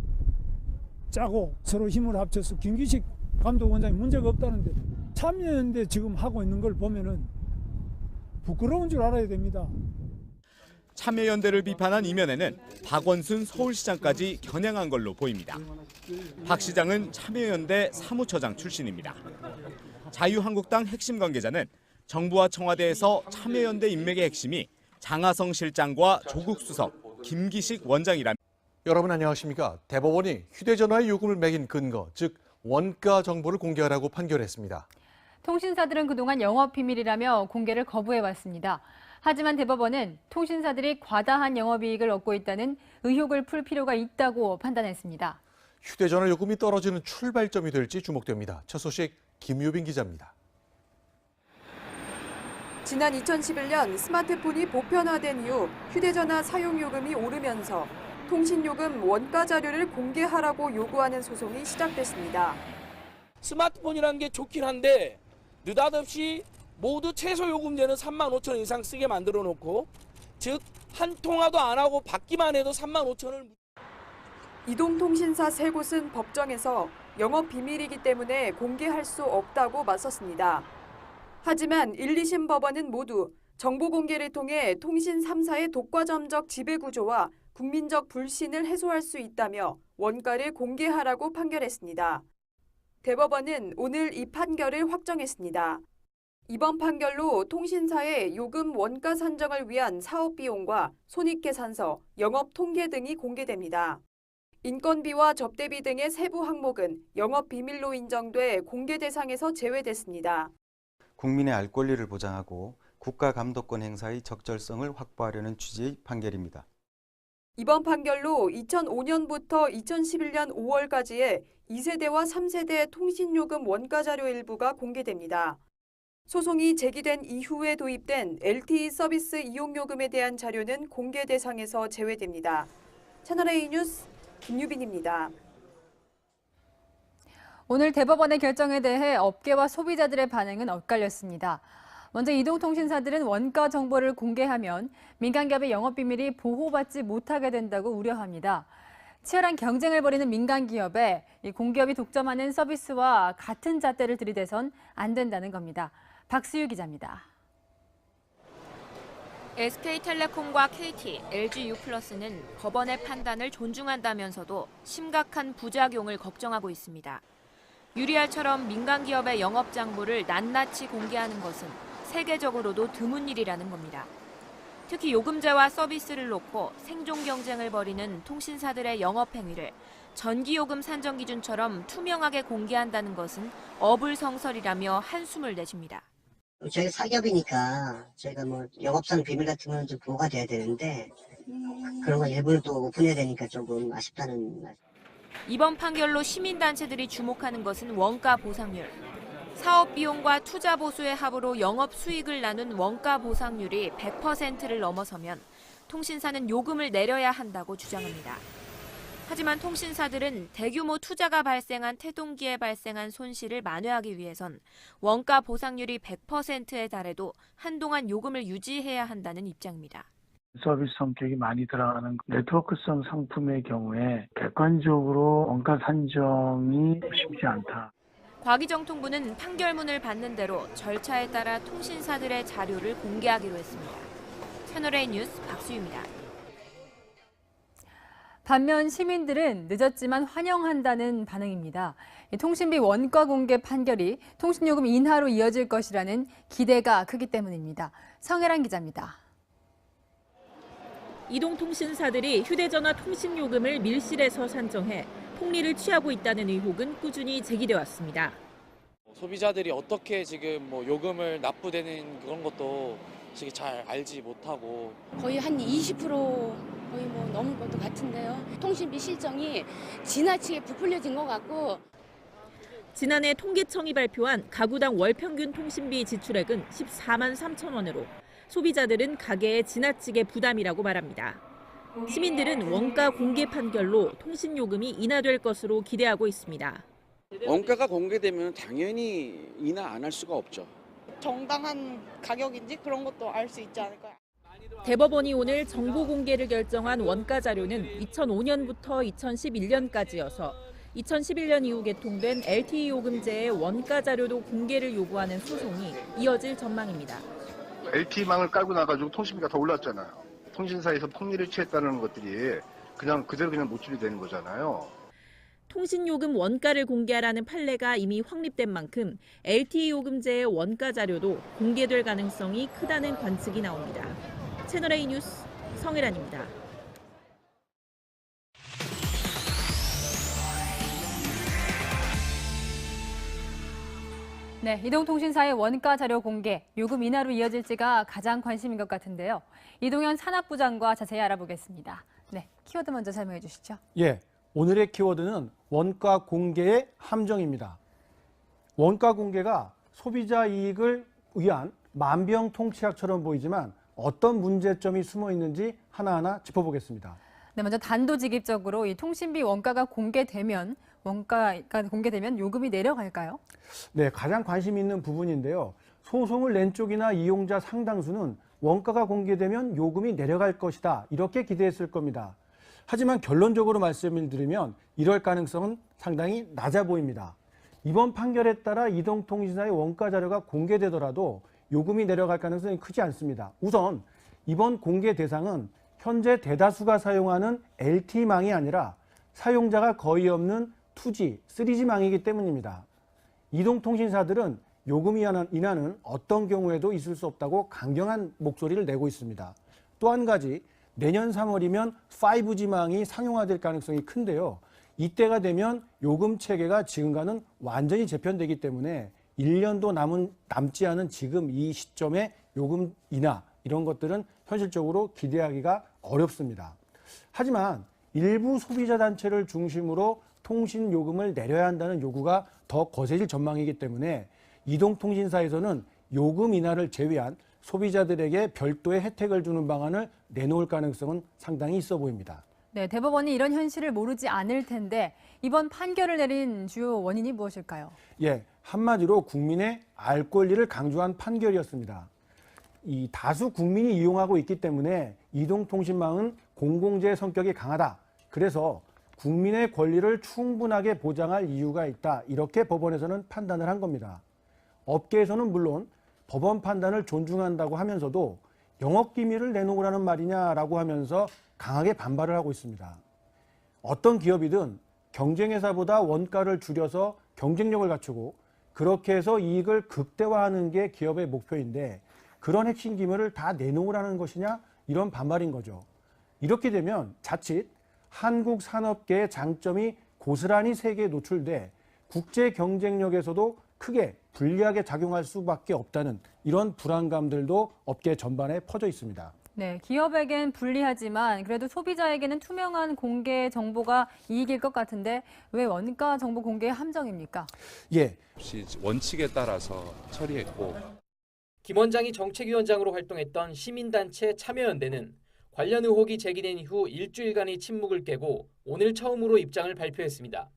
Speaker 21: 짜고 서로 힘을 합쳐서 김기식 감독원장이 문제가 없다는데 참여연대 지금 하고 있는 걸 보면은 부끄러운 줄 알아야 됩니다.
Speaker 20: 참여연대를 비판한 이면에는 박원순 서울시장까지 겨냥한 걸로 보입니다. 박 시장은 참여연대 사무처장 출신입니다. 자유한국당 핵심 관계자는 정부와 청와대에서 참여연대 인맥의 핵심이 장하성 실장과 조국 수석, 김기식 원장이라며.
Speaker 1: 여러분 안녕하십니까? 대법원이 휴대전화의 요금을 매긴 근거, 즉 원가 정보를 공개하라고 판결했습니다.
Speaker 2: 통신사들은 그동안 영업비밀이라며 공개를 거부해왔습니다. 하지만 대법원은 통신사들이 과다한 영업이익을 얻고 있다는 의혹을 풀 필요가 있다고 판단했습니다.
Speaker 1: 휴대전화 요금이 떨어지는 출발점이 될지 주목됩니다. 첫 소식 김유빈 기자입니다.
Speaker 12: 지난 2011년 스마트폰이 보편화된 이후 휴대전화 사용요금이 오르면서 통신요금 원가 자료를 공개하라고 요구하는 소송이 시작됐습니다.
Speaker 19: 스마트폰이라는 게 좋긴 한데 느닷없이 모두 최소 요금제는 35,000원 이상 쓰게 만들어 놓고 즉 한 통화도 안 하고 받기만 해도 35,000원을.
Speaker 12: 이동통신사 세 곳은 법정에서 영업 비밀이기 때문에 공개할 수 없다고 맞섰습니다. 하지만 1, 2심 법원은 모두 정보 공개를 통해 통신 3사의 독과점적 지배구조와 국민적 불신을 해소할 수 있다며 원가를 공개하라고 판결했습니다. 대법원은 오늘 이 판결을 확정했습니다. 이번 판결로 통신사의 요금 원가 산정을 위한 사업 비용과 손익계산서, 영업 통계 등이 공개됩니다. 인건비와 접대비 등의 세부 항목은 영업 비밀로 인정돼 공개 대상에서 제외됐습니다.
Speaker 22: 국민의 알 권리를 보장하고 국가 감독권 행사의 적절성을 확보하려는 취지의 판결입니다.
Speaker 12: 이번 판결로 2005년부터 2011년 5월까지의 2세대와 3세대 통신요금 원가 자료 일부가 공개됩니다. 소송이 제기된 이후에 도입된 LTE 서비스 이용요금에 대한 자료는 공개 대상에서 제외됩니다. 채널A 뉴스 김유빈입니다.
Speaker 2: 오늘 대법원의 결정에 대해 업계와 소비자들의 반응은 엇갈렸습니다. 먼저 이동통신사들은 원가 정보를 공개하면 민간기업의 영업비밀이 보호받지 못하게 된다고 우려합니다. 치열한 경쟁을 벌이는 민간기업에 공기업이 독점하는 서비스와 같은 잣대를 들이대선 안 된다는 겁니다. 박수유 기자입니다.
Speaker 24: SK텔레콤과 KT, LG유플러스는 법원의 판단을 존중한다면서도 심각한 부작용을 걱정하고 있습니다. 유리알처럼 민간기업의 영업장부를 낱낱이 공개하는 것은 세계적으로도 드문 일이라는 겁니다. 특히 요금제와 서비스를 놓고 생존 경쟁을 벌이는 통신사들의 영업행위를 전기요금 산정 기준처럼 투명하게 공개한다는 것은 어불성설이라며 한숨을 내쉽니다.
Speaker 5: 저희 사기업이니까 저희가 뭐 영업상 비밀 같은 건 좀 보호가 돼야 되는데 그런 거 일부러 또 오픈해야 되니까 조금 아쉽다는 말.
Speaker 24: 이번 판결로 시민단체들이 주목하는 것은 원가 보상률. 사업 비용과 투자 보수의 합으로 영업 수익을 나눈 원가 보상률이 100%를 넘어서면 통신사는 요금을 내려야 한다고 주장합니다. 하지만 통신사들은 대규모 투자가 발생한 태동기에 발생한 손실을 만회하기 위해선 원가 보상률이 100%에 달해도 한동안 요금을 유지해야 한다는 입장입니다.
Speaker 7: 서비스 성격이 많이 들어가는 네트워크성 상품의 경우에 객관적으로 원가 산정이 쉽지 않다.
Speaker 24: 과기정통부는 판결문을 받는 대로 절차에 따라 통신사들의 자료를 공개하기로 했습니다. 채널A 뉴스 박수유입니다.
Speaker 2: 반면 시민들은 늦었지만 환영한다는 반응입니다. 통신비 원가 공개 판결이 통신요금 인하로 이어질 것이라는 기대가 크기 때문입니다. 성혜란 기자입니다.
Speaker 8: 이동통신사들이 휴대전화 통신요금을 밀실에서 산정해 폭리를 취하고 있다는 의혹은 꾸준히 제기돼 왔습니다.
Speaker 10: 소비자들이 어떻게 지금 요금을 납부되는 그런 것도 잘 알지 못하고
Speaker 23: 거의 한 20% 거의 넘을 것도 같은데요. 통신비 실정이 지나치게 부풀려진 것 같고.
Speaker 8: 지난해 통계청이 발표한 가구당 월 평균 통신비 지출액은 14만 3천 원으로 소비자들은 가계에 지나치게 부담이라고 말합니다. 시민들은 원가 공개 판결로 통신요금이 인하될 것으로 기대하고 있습니다.
Speaker 25: 원가가 공개되면 당연히 인하 안 할 수가 없죠.
Speaker 26: 정당한 가격인지 그런 것도 알 수 있지 않을까요?
Speaker 8: 대법원이 오늘 정보 공개를 결정한 원가 자료는 2005년부터 2011년까지여서 2011년 이후 개통된 LTE 요금제의 원가 자료도 공개를 요구하는 소송이 이어질 전망입니다.
Speaker 27: LTE망을 깔고 나가지고 통신비가 더 올랐잖아요. 통신사에서 폭리를 취했다는 것들이 그대로 노출이 되는 거잖아요.
Speaker 8: 통신요금 원가를 공개하라는 판례가 이미 확립된 만큼 LTE 요금제의 원가 자료도 공개될 가능성이 크다는 관측이 나옵니다. 채널A 뉴스 성혜란입니다.
Speaker 2: 네, 이동통신사의 원가 자료 공개, 요금 인하로 이어질지가 가장 관심인 것 같은데요. 이동현 산업부장과 자세히 알아보겠습니다. 네, 키워드 먼저 설명해 주시죠.
Speaker 28: 예, 오늘의 키워드는 원가 공개의 함정입니다. 원가 공개가 소비자 이익을 위한 만병통치약처럼 보이지만 어떤 문제점이 숨어 있는지 하나하나 짚어보겠습니다.
Speaker 2: 네, 먼저 단도직입적으로 이 통신비 원가가 공개되면 요금이 내려갈까요?
Speaker 28: 네, 가장 관심 있는 부분인데요. 소송을 낸 쪽이나 이용자 상당수는 원가가 공개되면 요금이 내려갈 것이다, 이렇게 기대했을 겁니다. 하지만 결론적으로 말씀을 드리면 이럴 가능성은 상당히 낮아 보입니다. 이번 판결에 따라 이동통신사의 원가 자료가 공개되더라도 요금이 내려갈 가능성이 크지 않습니다. 우선 이번 공개 대상은 현재 대다수가 사용하는 LTE망이 아니라 사용자가 거의 없는 2G, 3G망이기 때문입니다. 이동통신사들은 요금 인하는 어떤 경우에도 있을 수 없다고 강경한 목소리를 내고 있습니다. 또 한 가지, 내년 3월이면 5G망이 상용화될 가능성이 큰데요. 이때가 되면 요금 체계가 지금과는 완전히 재편되기 때문에 1년도 남지 않은 지금 이 시점에 요금 인하, 이런 것들은 현실적으로 기대하기가 어렵습니다. 하지만 일부 소비자 단체를 중심으로 통신 요금을 내려야 한다는 요구가 더 거세질 전망이기 때문에 이동통신사에서는 요금 인하를 제외한 소비자들에게 별도의 혜택을 주는 방안을 내놓을 가능성은 상당히 있어 보입니다.
Speaker 2: 네, 대법원이 이런 현실을 모르지 않을 텐데 이번 판결을 내린 주요 원인이 무엇일까요?
Speaker 28: 예, 한마디로 국민의 알 권리를 강조한 판결이었습니다. 이 다수 국민이 이용하고 있기 때문에 이동통신망은 공공재 성격이 강하다. 그래서 국민의 권리를 충분하게 보장할 이유가 있다. 이렇게 법원에서는 판단을 한 겁니다. 업계에서는 물론 법원 판단을 존중한다고 하면서도 영업기밀을 내놓으라는 말이냐라고 하면서 강하게 반발을 하고 있습니다. 어떤 기업이든 경쟁회사보다 원가를 줄여서 경쟁력을 갖추고 그렇게 해서 이익을 극대화하는 게 기업의 목표인데 그런 핵심 기밀을 다 내놓으라는 것이냐, 이런 반발인 거죠. 이렇게 되면 자칫 한국 산업계의 장점이 고스란히 세계에 노출돼 국제 경쟁력에서도 크게 불리하게 작용할 수밖에 없다는 이런 불안감들도 업계 전반에 퍼져 있습니다.
Speaker 2: 네, 기업에겐 불리하지만 그래도 소비자에게는 투명한 공개 정보가 이익일 것 같은데 왜 원가 정보 공개의 함정입니까?
Speaker 28: 예,
Speaker 29: 원칙에 따라서 처리했고.
Speaker 30: 김 원장이 정책위원장으로 활동했던 시민단체 참여연대는 관련 의혹이 제기된 이후 일주일간의 침묵을 깨고 오늘 처음으로 입장을 발표했습니다.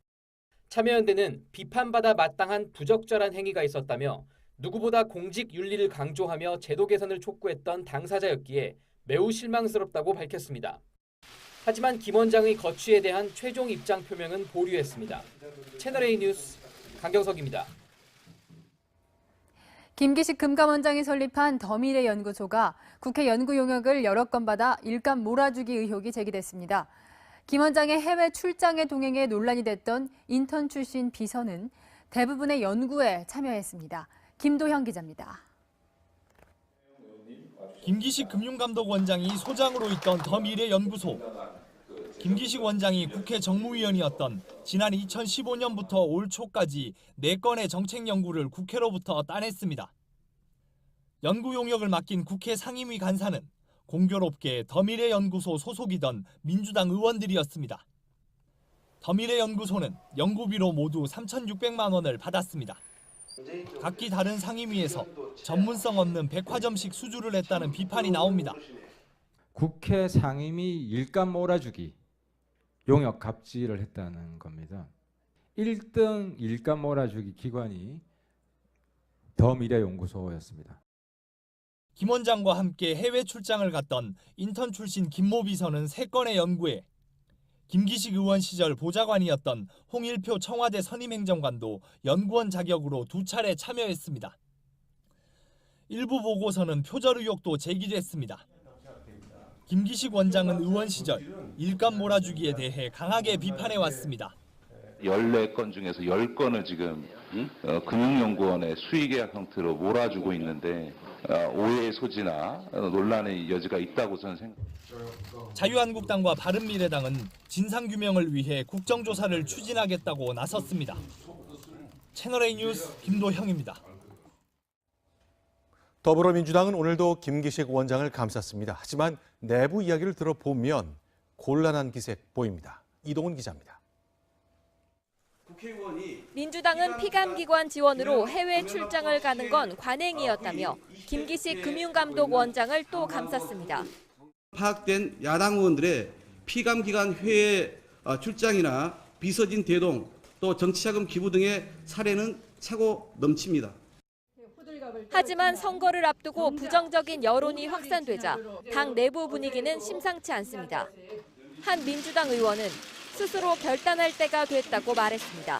Speaker 30: 참여연대는 비판받아 마땅한 부적절한 행위가 있었다며 누구보다 공직 윤리를 강조하며 제도 개선을 촉구했던 당사자였기에 매우 실망스럽다고 밝혔습니다. 하지만 김 원장의 거취에 대한 최종 입장 표명은 보류했습니다. 채널A 뉴스 강경석입니다.
Speaker 2: 김기식 금감원장이 설립한 더미래 연구소가 국회 연구 용역을 여러 건 받아 일감 몰아주기 의혹이 제기됐습니다. 김 원장의 해외 출장에 동행해 논란이 됐던 인턴 출신 비서는 대부분의 연구에 참여했습니다. 김도형 기자입니다.
Speaker 20: 김기식 금융감독원장이 소장으로 있던 더미래 연구소. 김기식 원장이 국회 정무위원이었던 지난 2015년부터 올 초까지 4건의 정책 연구를 국회로부터 따냈습니다. 연구 용역을 맡긴 국회 상임위 간사는 공교롭게 더미래 연구소 소속이던 민주당 의원들이었습니다. 더미래 연구소는 연구비로 모두 3,600만 원을 받았습니다. 각기 다른 상임위에서 전문성 없는 백화점식 수주를 했다는 비판이 나옵니다.
Speaker 3: 국회 상임위 일감 몰아주기 용역 갑질을 했다는 겁니다. 1등 일감 몰아주기 기관이 더미래연구소였습니다.
Speaker 20: 김 원장과 함께 해외 출장을 갔던 인턴 출신 김모 비서는 3건의 연구에 김기식 의원 시절 보좌관이었던 홍일표 청와대 선임행정관도 연구원 자격으로 2차례 참여했습니다. 일부 보고서는 표절 의혹도 제기됐습니다. 김기식 원장은 의원 시절 일감 몰아주기에 대해 강하게 비판해왔습니다.
Speaker 4: 14건 중에서 10건을 지금 금융연구원의 수의계약 형태로 몰아주고 있는데 오해의 소지나 논란의 여지가 있다고 저는 생각합니다.
Speaker 20: 자유한국당과 바른미래당은 진상규명을 위해 국정조사를 추진하겠다고 나섰습니다. 채널A 뉴스 김도형입니다.
Speaker 1: 더불어민주당은 오늘도 김기식 원장을 감쌌습니다. 하지만 내부 이야기를 들어보면 곤란한 기색 보입니다. 이동훈 기자입니다.
Speaker 24: 민주당은 피감기관 지원으로 해외 출장을 가는 건 관행이었다며 김기식 금융감독원장을 또 감쌌습니다.
Speaker 6: 파악된 야당 의원들의 피감기관 해외 출장이나 비서진 대동 또 정치자금 기부 등의 사례는 차고 넘칩니다.
Speaker 24: 하지만 선거를 앞두고 부정적인 여론이 확산되자 당 내부 분위기는 심상치 않습니다. 한 민주당 의원은 스스로 결단할 때가 됐다고 말했습니다.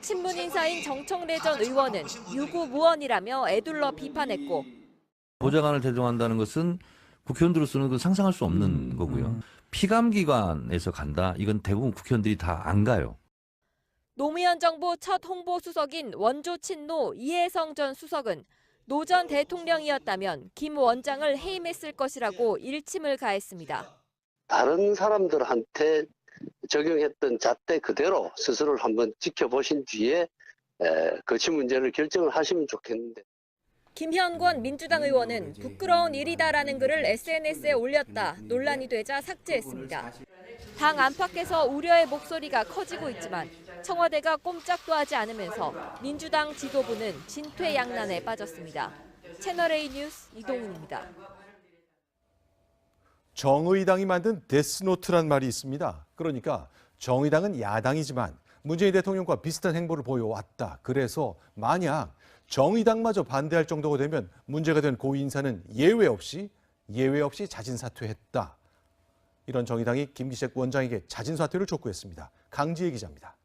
Speaker 24: 친문 인사인 정청래 전 의원은 유구무원이라며 애둘러 비판했고
Speaker 9: 보좌관을 대동한다는 것은 국회의원들로서는 그 상상할 수 없는 거고요. 피감기관에서 간다. 이건 대부분 국회의원들이 다 안 가요.
Speaker 24: 노무현 정부 첫 홍보수석인 원조 친노 이해성 전 수석은 노 전 대통령이었다면 김 원장을 해임했을 것이라고 일침을 가했습니다.
Speaker 11: 다른 사람들한테 적용했던 잣대 그대로 스스로를 한번 지켜보신 뒤에 거치 문제를 결정을 하시면 좋겠는데.
Speaker 24: 김현권 민주당 의원은 부끄러운 일이다라는 글을 SNS에 올렸다 논란이 되자 삭제했습니다. 당 안팎에서 우려의 목소리가 커지고 있지만 청와대가 꼼짝도 하지 않으면서 민주당 지도부는 진퇴양난에 빠졌습니다. 채널A 뉴스 이동훈입니다.
Speaker 1: 정의당이 만든 데스노트란 말이 있습니다. 그러니까 정의당은 야당이지만 문재인 대통령과 비슷한 행보를 보여왔다. 그래서 만약 정의당마저 반대할 정도가 되면 문제가 된 고위 인사는 예외 없이 자진 사퇴했다. 이런 정의당이 김기식 원장에게 자진 사퇴를 촉구했습니다. 강지혜 기자입니다.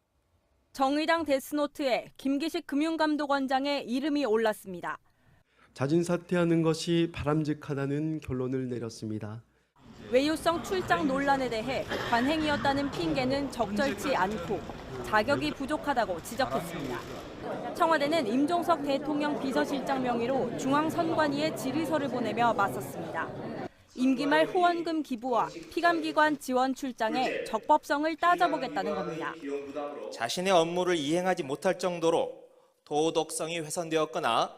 Speaker 13: 정의당 데스노트에 김기식 금융감독원장의 이름이 올랐습니다.
Speaker 14: 자진 사퇴하는 것이 바람직하다는 결론을 내렸습니다.
Speaker 13: 외유성 출장 논란에 대해 관행이었다는 핑계는 적절치 않고 자격이 부족하다고 지적했습니다. 청와대는 임종석 대통령 비서실장 명의로 중앙선관위에 질의서를 보내며 맞섰습니다. 임기 말 후원금 기부와 피감기관 지원 출장의 적법성을 따져보겠다는 겁니다.
Speaker 15: 자신의 업무를 이행하지 못할 정도로 도덕성이 훼손되었거나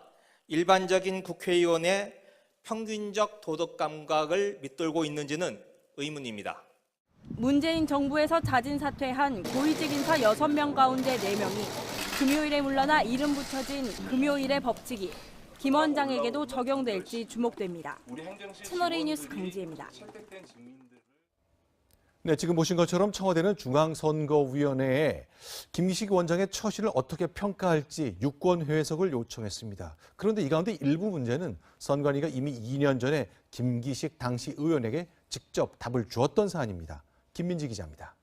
Speaker 15: 일반적인 국회의원의 평균적 도덕 감각을 밑돌고 있는지는 의문입니다.
Speaker 13: 문재인 정부에서 자진 사퇴한 고위직 인사 6명 가운데 4명이 금요일에 물러나 이름 붙여진 금요일의 법칙이 김 원장에게도 적용될지 주목됩니다. 채널A 뉴스 강지혜입니다.
Speaker 1: 네, 지금 보신 것처럼 청와대는 중앙선거위원회에 김기식 원장의 처신을 어떻게 평가할지 유권 해석을 요청했습니다. 그런데 이 가운데 일부 문제는 선관위가 이미 2년 전에 김기식 당시 의원에게 직접 답을 주었던 사안입니다. 김민지 기자입니다.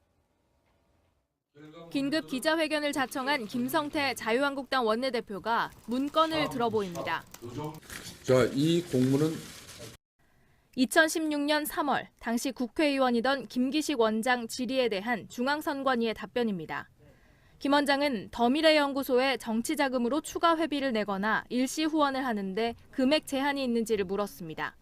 Speaker 24: 긴급 기자회견을 자청한 김성태 자유한국당 원내대표가 문건을 들어보입니다.
Speaker 5: 자, 이 공문은
Speaker 24: 2016년 3월 당시 국회의원이던 김기식 원장 질의에 대한 중앙선관위의 답변입니다. 김 원장은 더미래연구소에 정치자금으로 추가 회비를 내거나 일시 후원을 하는데 금액 제한이 있는지를 물었습니다.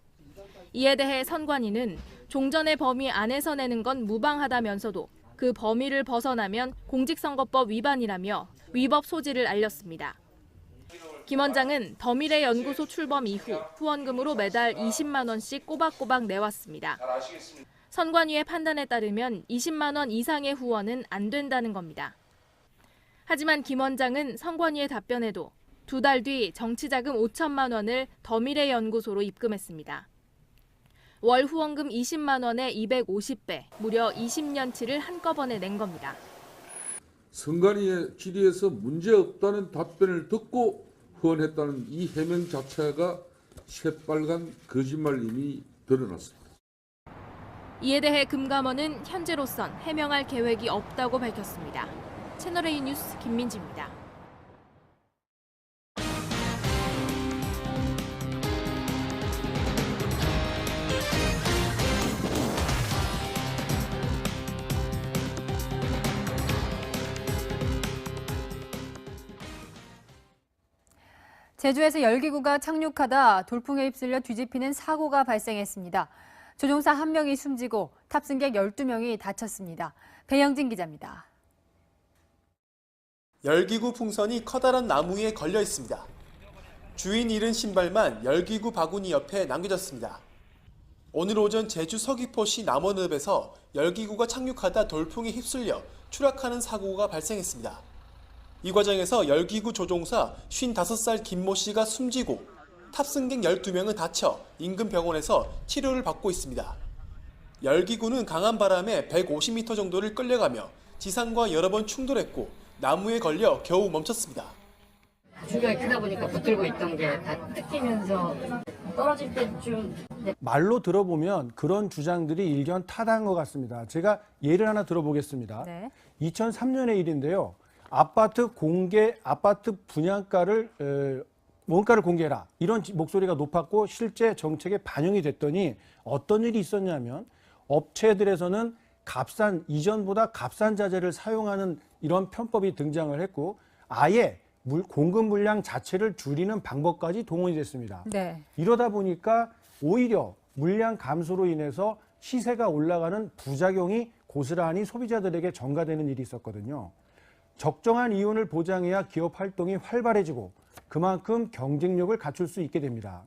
Speaker 24: 이에 대해 선관위는 종전의 범위 안에서 내는 건 무방하다면서도 그 범위를 벗어나면 공직선거법 위반이라며 위법 소지를 알렸습니다. 김 원장은 더미래연구소 출범 이후 후원금으로 매달 20만 원씩 꼬박꼬박 내왔습니다. 선관위의 판단에 따르면 20만 원 이상의 후원은 안 된다는 겁니다. 하지만 김 원장은 선관위의 답변에도 2달 뒤 정치자금 5천만 원을 더미래연구소로 입금했습니다. 월 후원금 20만 원에 250배, 무려 20년치를 한꺼번에 낸 겁니다.
Speaker 5: 선관위의 질의에서 문제없다는 답변을 듣고 후원했다는 이 해명 자체가 새빨간 거짓말임이 드러났습니다.
Speaker 24: 이에 대해 금감원은 현재로선 해명할 계획이 없다고 밝혔습니다. 채널A 뉴스 김민지입니다.
Speaker 2: 제주에서 열기구가 착륙하다 돌풍에 휩쓸려 뒤집히는 사고가 발생했습니다. 조종사 1명이 숨지고 탑승객 12명이 다쳤습니다. 배영진 기자입니다.
Speaker 7: 열기구 풍선이 커다란 나무에 걸려 있습니다. 주인 잃은 신발만 열기구 바구니 옆에 남겨졌습니다. 오늘 오전 제주 서귀포시 남원읍에서 열기구가 착륙하다 돌풍에 휩쓸려 추락하는 사고가 발생했습니다. 이 과정에서 열기구 조종사 55살 김모 씨가 숨지고 탑승객 12명은 다쳐 인근 병원에서 치료를 받고 있습니다. 열기구는 강한 바람에 150m 정도를 끌려가며 지상과 여러 번 충돌했고 나무에 걸려 겨우 멈췄습니다.
Speaker 10: 충격이 크다 보니까 붙들고 있던 게 다 뜯기면서 떨어질 때쯤.
Speaker 28: 말로 들어보면 그런 주장들이 일견 타당한 것 같습니다. 제가 예를 하나 들어보겠습니다.
Speaker 2: 네.
Speaker 28: 2003년의 일인데요. 아파트 분양가를 원가를 공개해라 이런 목소리가 높았고 실제 정책에 반영이 됐더니 어떤 일이 있었냐면 업체들에서는 이전보다 값싼 자재를 사용하는 이런 편법이 등장을 했고 아예 공급 물량 자체를 줄이는 방법까지 동원이 됐습니다.
Speaker 2: 네.
Speaker 28: 이러다 보니까 오히려 물량 감소로 인해서 시세가 올라가는 부작용이 고스란히 소비자들에게 전가되는 일이 있었거든요. 적정한 이윤을 보장해야 기업 활동이 활발해지고 그만큼 경쟁력을 갖출 수 있게 됩니다.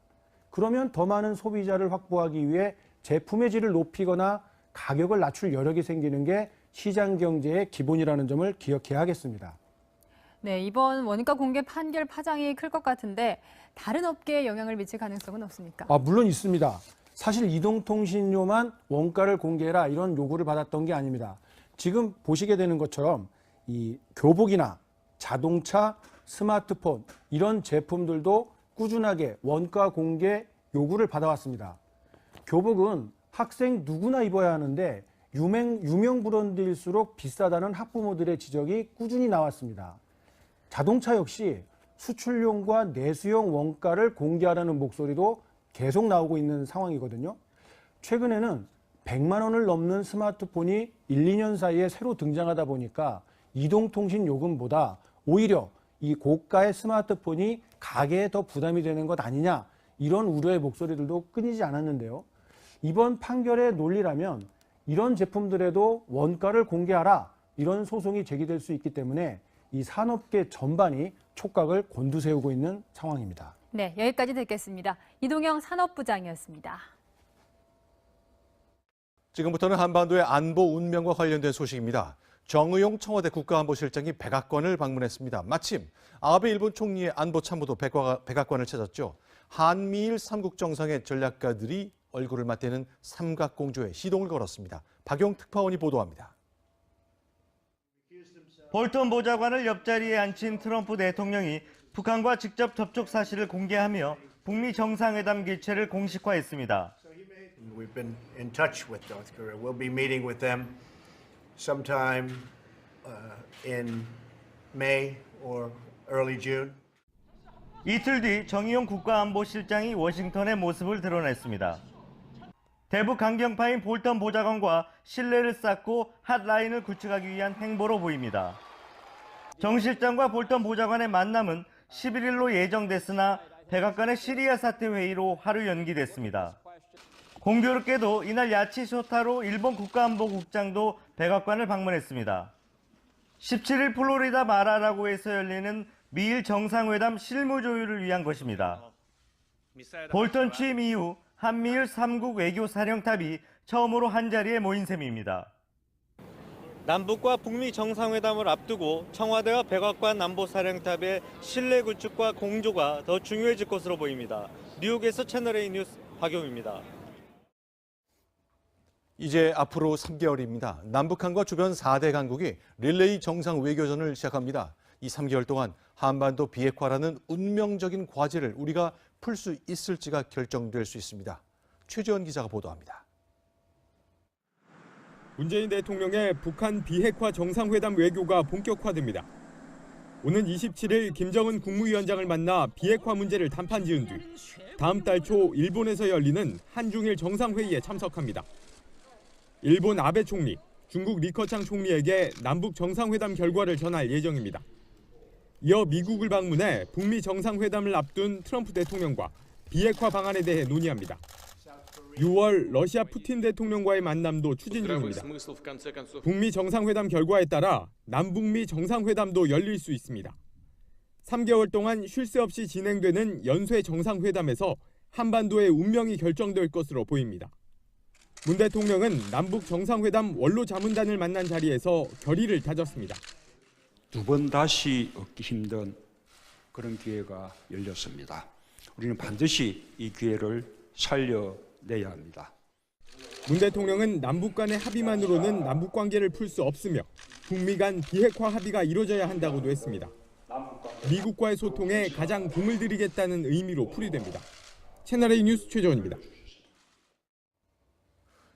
Speaker 28: 그러면 더 많은 소비자를 확보하기 위해 제품의 질을 높이거나 가격을 낮출 여력이 생기는 게 시장 경제의 기본이라는 점을 기억해야 하겠습니다.
Speaker 2: 네, 이번 원가 공개 판결 파장이 클 것 같은데 다른 업계에 영향을 미칠 가능성은 없습니까?
Speaker 28: 물론 있습니다. 사실 이동통신료만 원가를 공개해라 이런 요구를 받았던 게 아닙니다. 지금 보시게 되는 것처럼 이 교복이나 자동차, 스마트폰 이런 제품들도 꾸준하게 원가 공개 요구를 받아왔습니다. 교복은 학생 누구나 입어야 하는데 유명 브랜드일수록 비싸다는 학부모들의 지적이 꾸준히 나왔습니다. 자동차 역시 수출용과 내수용 원가를 공개하라는 목소리도 계속 나오고 있는 상황이거든요. 최근에는 100만 원을 넘는 스마트폰이 1, 2년 사이에 새로 등장하다 보니까 이동통신 요금보다 오히려 이 고가의 스마트폰이 가게에 더 부담이 되는 것 아니냐 이런 우려의 목소리들도 끊이지 않았는데요. 이번 판결의 논리라면 이런 제품들에도 원가를 공개하라 이런 소송이 제기될 수 있기 때문에 이 산업계 전반이 촉각을 곤두세우고 있는 상황입니다.
Speaker 2: 네, 여기까지 듣겠습니다. 이동영 산업부장이었습니다.
Speaker 1: 지금부터는 한반도의 안보 운명과 관련된 소식입니다. 정의용 청와대 국가안보실장이 백악관을 방문했습니다. 마침 아베 일본 총리의 안보참모도 백악관을 찾았죠. 한미일 3국 정상의 전략가들이 얼굴을 맞대는 삼각공조에 시동을 걸었습니다. 박용 특파원이 보도합니다.
Speaker 12: 볼턴 보좌관을 옆자리에 앉힌 트럼프 대통령이 북한과 직접 접촉 사실을 공개하며 북미 정상회담 개최를 공식화했습니다.
Speaker 16: We've been in touch with North Korea. We'll be meeting with them sometime in May or early June.
Speaker 12: 이틀 뒤 정의용 국가안보실장이 워싱턴의 모습을 드러냈습니다. 대북 강경파인 볼턴 보좌관과 신뢰를 쌓고 핫라인을 구축하기 위한 행보로 보입니다. 정 실장과 볼턴 보좌관의 만남은 11일로 예정됐으나 백악관의 시리아 사태 회의로 하루 연기됐습니다. 공교롭게도 이날 야치 쇼타로 일본 국가안보국장도 백악관을 방문했습니다. 17일 플로리다 마라라고에서 열리는 미일 정상회담 실무 조율을 위한 것입니다. 볼턴 취임 이후 한미일 3국 외교 사령탑이 처음으로 한자리에 모인 셈입니다. 남북과 북미 정상회담을 앞두고 청와대와 백악관 안보사령탑의 신뢰 구축과 공조가 더 중요해질 것으로 보입니다. 뉴욕에서 채널A 뉴스 박용입니다.
Speaker 1: 이제 앞으로 3개월입니다. 남북한과 주변 4대 강국이 릴레이 정상 외교전을 시작합니다. 이 3개월 동안 한반도 비핵화라는 운명적인 과제를 우리가 풀 수 있을지가 결정될 수 있습니다. 최지원 기자가 보도합니다.
Speaker 17: 문재인 대통령의 북한 비핵화 정상회담 외교가 본격화됩니다. 오는 27일 김정은 국무위원장을 만나 비핵화 문제를 담판 지은 뒤 다음 달 초 일본에서 열리는 한중일 정상회의에 참석합니다. 일본 아베 총리, 중국 리커창 총리에게 남북 정상회담 결과를 전할 예정입니다. 이어 미국을 방문해 북미 정상회담을 앞둔 트럼프 대통령과 비핵화 방안에 대해 논의합니다. 6월 러시아 푸틴 대통령과의 만남도 추진 중입니다. 북미 정상회담 결과에 따라 남북미 정상회담도 열릴 수 있습니다. 3개월 동안 쉴 새 없이 진행되는 연쇄 정상회담에서 한반도의 운명이 결정될 것으로 보입니다. 문 대통령은 남북 정상회담 원로 자문단을 만난 자리에서 결의를 다졌습니다.
Speaker 18: 두 번 다시 얻기 힘든 그런 기회가 열렸습니다. 우리는 반드시 이 기회를 살려내야 합니다.
Speaker 17: 문 대통령은 남북 간의 합의만으로는 남북 관계를 풀 수 없으며 북미 간 비핵화 합의가 이루어져야 한다고도 했습니다. 미국과의 소통에 가장 공을 들이겠다는 의미로 풀이됩니다. 채널A 뉴스 최재원입니다.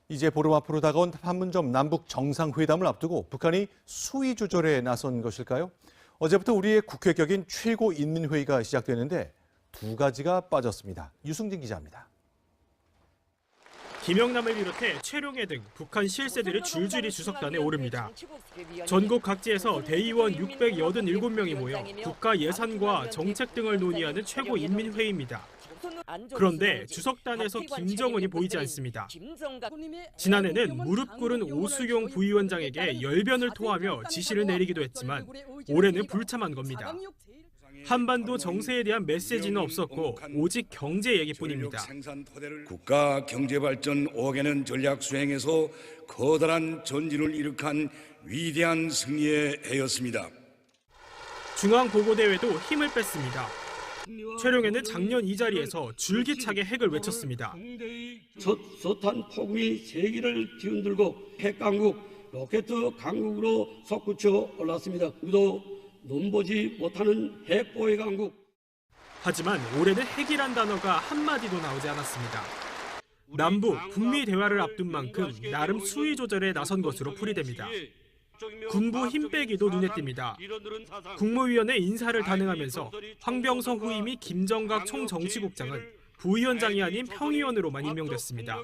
Speaker 1: 이제 보름 앞으로 다가온 판문점 남북 정상회담을 앞두고 북한이 수위 조절에 나선 것일까요? 어제부터 우리의 국회격인 최고인민회의가 시작되는데 두 가지가 빠졌습니다. 유승진 기자입니다.
Speaker 19: 김영남을 비롯해 최룡해 등 북한 실세들이 줄줄이 주석단에 오릅니다. 전국 각지에서 대의원 687명이 모여 국가 예산과 정책 등을 논의하는 최고인민회의입니다. 그런데 주석단에서 김정은이 보이지 않습니다. 지난해는 무릎 꿇은 오수용 부위원장에게 열변을 토하며 지시를 내리기도 했지만 올해는 불참한 겁니다. 한반도 정세에 대한 메시지는 없었고 오직 경제 얘기뿐입니다.
Speaker 21: 국가 경제발전 5개년 전략 수행에서 커다란 전진을 이룩한 위대한 승리의 해였습니다.
Speaker 19: 중앙보고대회도 힘을 뺐습니다. 최룡해는 작년 이 자리에서 줄기차게 핵을 외쳤습니다.
Speaker 22: 숱한 폭풍이 세기를 뒤흔들고 핵강국, 로켓 강국으로 솟구쳐 올랐습니다. 우리도 눈보지 못하는 핵보위 강국.
Speaker 19: 하지만 올해는 핵이란 단어가 한마디도 나오지 않았습니다. 남북, 북미 대화를 앞둔 만큼 나름 수위 조절에 나선 것으로 풀이됩니다. 군부 힘 빼기도 눈에 띕니다. 국무위원회 인사를 단행하면서 황병서 후임이 김정각 총정치국장은 부위원장이 아닌 평의원으로만 임명됐습니다.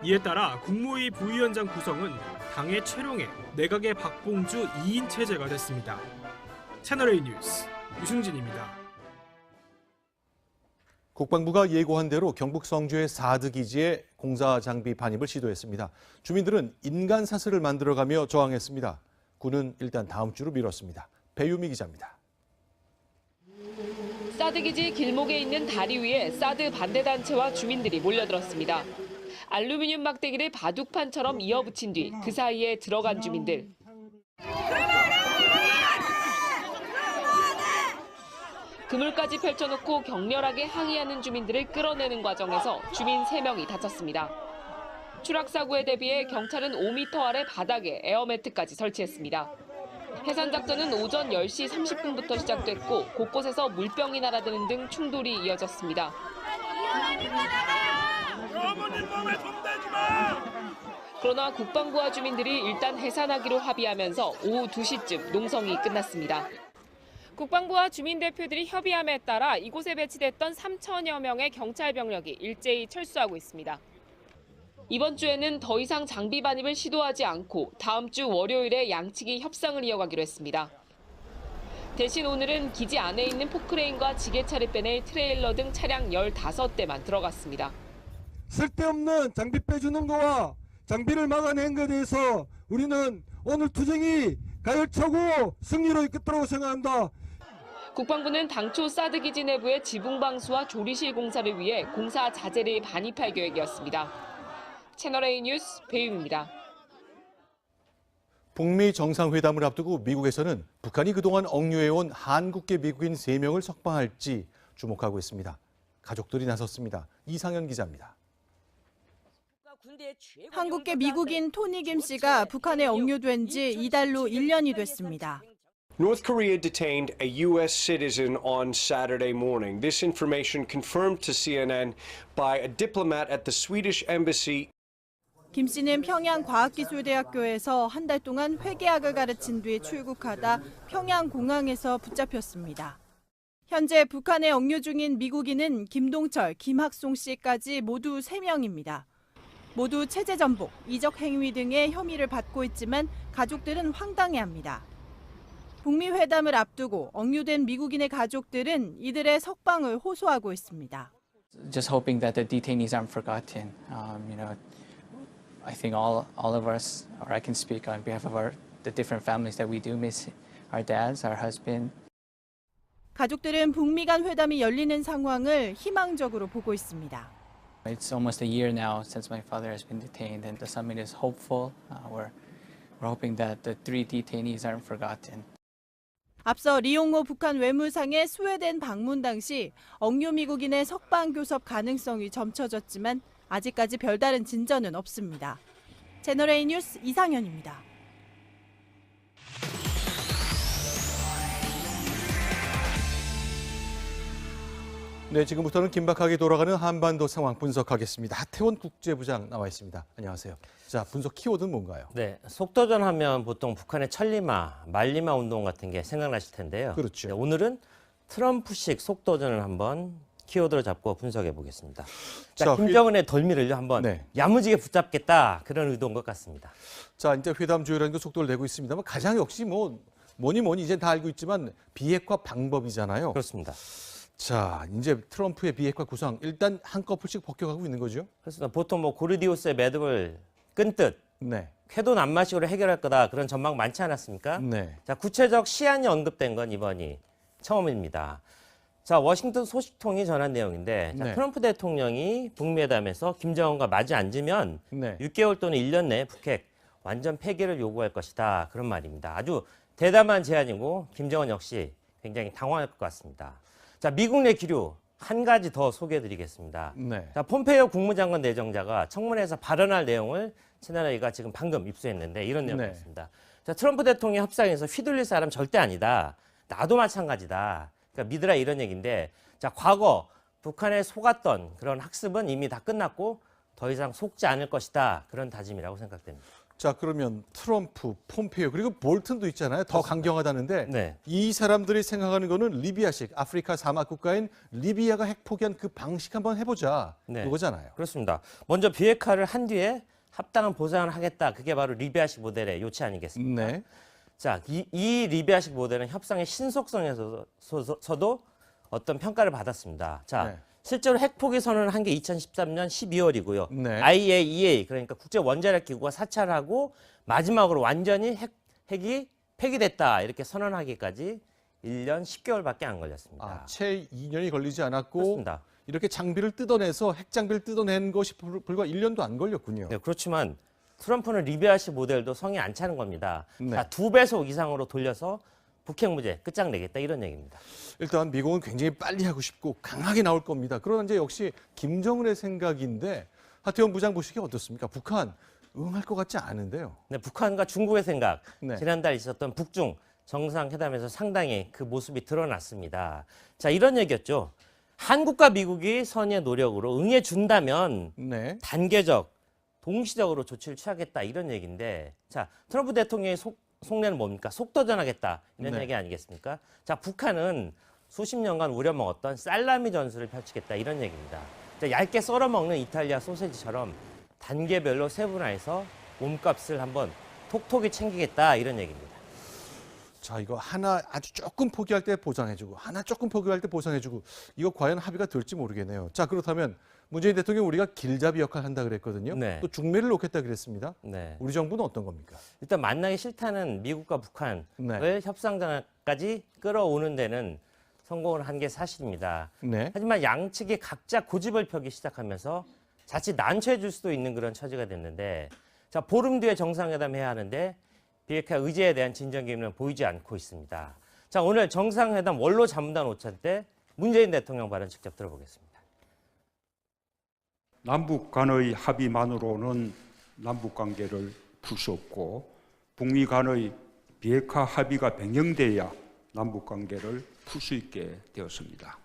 Speaker 19: 이에 따라 국무위 부위원장 구성은 당의 최룡해, 내각의 박봉주 2인 체제가 됐습니다. 채널A 뉴스 유승진입니다.
Speaker 1: 국방부가 예고한 대로 경북 성주의 사드 기지에 공사 장비 반입을 시도했습니다. 주민들은 인간 사슬을 만들어가며 저항했습니다. 군은 일단 다음 주로 미뤘습니다. 배유미 기자입니다.
Speaker 23: 사드 기지 길목에 있는 다리 위에 사드 반대 단체와 주민들이 몰려들었습니다. 알루미늄 막대기를 바둑판처럼 이어붙인 뒤 그 사이에 들어간 주민들. 그물까지 펼쳐놓고 격렬하게 항의하는 주민들을 끌어내는 과정에서 주민 3명이 다쳤습니다. 추락 사고에 대비해 경찰은 5m 아래 바닥에 에어매트까지 설치했습니다. 해산 작전은 오전 10시 30분부터 시작됐고 곳곳에서 물병이 날아드는 등 충돌이 이어졌습니다. 그러나 국방부와 주민들이 일단 해산하기로 합의하면서 오후 2시쯤 농성이 끝났습니다. 국방부와 주민 대표들이 협의함에 따라 이곳에 배치됐던 3천여 명의 경찰 병력이 일제히 철수하고 있습니다. 이번 주에는 더 이상 장비 반입을 시도하지 않고 다음 주 월요일에 양측이 협상을 이어가기로 했습니다. 대신 오늘은 기지 안에 있는 포크레인과 지게차를 빼낼 트레일러 등 차량 15대만 들어갔습니다.
Speaker 3: 쓸데없는 장비 빼주는 거와 장비를 막아낸 것에 대해서 우리는 오늘 투쟁이 가열차고 승리로 이끌도록 생각합니다.
Speaker 23: 국방부는 당초 사드 기지 내부의 지붕 방수와 조리실 공사를 위해 공사 자재를 반입할 계획이었습니다. 채널A 뉴스 배유입니다.
Speaker 1: 북미 정상회담을 앞두고 미국에서는 북한이 그동안 억류해온 한국계 미국인 3명을 석방할지 주목하고 있습니다. 가족들이 나섰습니다. 이상현 기자입니다.
Speaker 4: 한국계 미국인 토니 김 씨가 북한에 억류된 지 이달로 1년이 됐습니다.
Speaker 6: North Korea detained a U.S. citizen on Saturday morning. This information confirmed to CNN by a diplomat at the Swedish embassy.
Speaker 4: 김 씨는 평양 과학기술대학교에서 한 달 동안 회계학을 가르친 뒤 출국하다 평양 공항에서 붙잡혔습니다. 현재 북한에 억류 중인 미국인은 김동철, 김학송 씨까지 모두 3명입니다. 모두 체제 전복, 이적 행위 등의 혐의를 받고 있지만 가족들은 황당해합니다. 북미 회담을 앞두고 억류된 미국인의 가족들은 이들의 석방을 호소하고 있습니다.
Speaker 8: Just hoping that the detainees aren't forgotten. I think all of us, or I can speak on behalf of the different families that we do miss our dads, our husband.
Speaker 4: 가족들은 북미 간 회담이 열리는 상황을 희망적으로 보고 있습니다.
Speaker 8: It's almost a year now since my father has been detained, and the summit is hopeful. We're hoping that the 3 detainees aren't forgotten.
Speaker 4: 앞서 리용호 북한 외무상의 스웨덴 방문 당시 억류 미국인의 석방 교섭 가능성이 점쳐졌지만 아직까지 별다른 진전은 없습니다. 채널A 뉴스 이상현입니다.
Speaker 1: 네, 지금부터는 긴박하게 돌아가는 한반도 상황 분석하겠습니다. 하태원 국제부장 나와 있습니다. 안녕하세요. 자, 분석 키워드는 뭔가요?
Speaker 20: 네, 속도전 하면 보통 북한의 천리마, 말리마 운동 같은 게 생각나실 텐데요.
Speaker 1: 그렇죠.
Speaker 20: 네, 오늘은 트럼프식 속도전을 한번 키워드로 잡고 분석해 보겠습니다. 자, 김정은의 덜미를 한번 야무지게 붙잡겠다, 그런 의도인 것 같습니다.
Speaker 1: 자, 이제 회담 조율하는 게 속도를 내고 있습니다만 가장 역시 뭐니 이제 다 알고 있지만 비핵화 방법이잖아요.
Speaker 20: 그렇습니다.
Speaker 1: 자, 이제 트럼프의 비핵화 구상 일단 한꺼풀씩 폭격하고 있는 거죠?
Speaker 20: 그렇습니다. 보통 고르디우스의 매듭을 끈듯 쾌도 난마식으로 해결할 거다, 그런 전망 많지 않았습니까?
Speaker 1: 네.
Speaker 20: 자, 구체적 시한이 언급된 건 이번이 처음입니다. 자, 워싱턴 소식통이 전한 내용인데 자, 트럼프 대통령이 북미 회담에서 김정은과 마주 앉으면 6개월 또는 1년 내에 북핵 완전 폐기를 요구할 것이다, 그런 말입니다. 아주 대담한 제안이고 김정은 역시 굉장히 당황할 것 같습니다. 자, 미국 내 기류 한 가지 더 소개해드리겠습니다. 자, 폼페이오 국무장관 내정자가 청문회에서 발언할 내용을 채널A가 지금 방금 입수했는데 이런 내용이었습니다. 자, 트럼프 대통령 협상에서 휘둘릴 사람 절대 아니다. 나도 마찬가지다. 그러니까 믿으라, 이런 얘기인데, 자, 과거 북한에 속았던 그런 학습은 이미 다 끝났고 더 이상 속지 않을 것이다, 그런 다짐이라고 생각됩니다.
Speaker 1: 자, 그러면 트럼프, 폼페이오 그리고 볼튼도 있잖아요. 더 강경하다는데 이 사람들이 생각하는 거는 리비아식, 아프리카 사막 국가인 리비아가 핵 포기한 그 방식 한번 해보자, 이거잖아요.
Speaker 20: 그렇습니다. 먼저 비핵화를 한 뒤에 합당한 보상을 하겠다, 그게 바로 리비아식 모델의 요치 아니겠습니까? 자, 이 리비아식 모델은 협상의 신속성에서도 어떤 평가를 받았습니다. 자, 실제로 핵 포기 선언을 한 게 2013년 12월이고요. IAEA, 그러니까 국제 원자력 기구가 사찰을 하고 마지막으로 완전히 핵이 폐기됐다, 이렇게 선언하기까지 1년 10개월밖에 안 걸렸습니다.
Speaker 1: 채 2년이 걸리지 않았고
Speaker 20: 그렇습니다.
Speaker 1: 이렇게 장비를 뜯어내서 핵 장비를 뜯어낸 것이 불과 1년도 안 걸렸군요.
Speaker 20: 네, 그렇지만 트럼프는 리비아식 모델도 성이 안 차는 겁니다. 자, 2배속 이상으로 돌려서 북핵 문제 끝장내겠다 이런 얘기입니다.
Speaker 1: 일단 미국은 굉장히 빨리 하고 싶고 강하게 나올 겁니다. 그러나 이제 역시 김정은의 생각인데 하태원 부장 보시기에 어떻습니까? 북한 응할 것 같지 않은데요.
Speaker 20: 네, 북한과 중국의 생각,
Speaker 1: 네.
Speaker 20: 지난달 있었던 북중 정상회담에서 상당히 그 모습이 드러났습니다. 자, 이런 얘기였죠. 한국과 미국이 선의의 노력으로 응해준다면
Speaker 1: 네.
Speaker 20: 단계적, 동시적으로 조치를 취하겠다 이런 얘기인데, 자, 트럼프 대통령의 속내는 뭡니까? 속도전하겠다 이런
Speaker 1: 네.
Speaker 20: 얘기 아니겠습니까? 자, 북한은 수십 년간 우려먹었던 살라미 전술을 펼치겠다 이런 얘기입니다. 자, 얇게 썰어먹는 이탈리아 소세지처럼 단계별로 세분화해서 몸값을 한번 톡톡히 챙기겠다 이런 얘기입니다.
Speaker 1: 자, 이거 하나 아주 조금 포기할 때 보상해주고 하나 조금 포기할 때 보상해주고 이거 과연 합의가 될지 모르겠네요. 자, 그렇다면 문재인 대통령 우리가 길잡이 역할 한다 그랬거든요.
Speaker 20: 네.
Speaker 1: 또 중매를 놓겠다 그랬습니다.
Speaker 20: 네.
Speaker 1: 우리 정부는 어떤 겁니까?
Speaker 20: 일단 만나기 싫다는 미국과 북한을 협상단까지 끌어오는 데는 성공을 한 게 사실입니다.
Speaker 1: 네.
Speaker 20: 하지만 양측이 각자 고집을 펴기 시작하면서 자칫 난처해 줄 수도 있는 그런 처지가 됐는데, 자, 보름 뒤에 정상회담 해야 하는데 비핵화 의제에 대한 진전 기미는 보이지 않고 있습니다. 자, 오늘 정상회담 원로 자문단 오찬 때 문재인 대통령 발언 직접 들어보겠습니다.
Speaker 18: 남북 간의 합의만으로는 남북 관계를 풀 수 없고 북미 간의 비핵화 합의가 변경돼야 남북 관계를 풀 수 있게 되었습니다.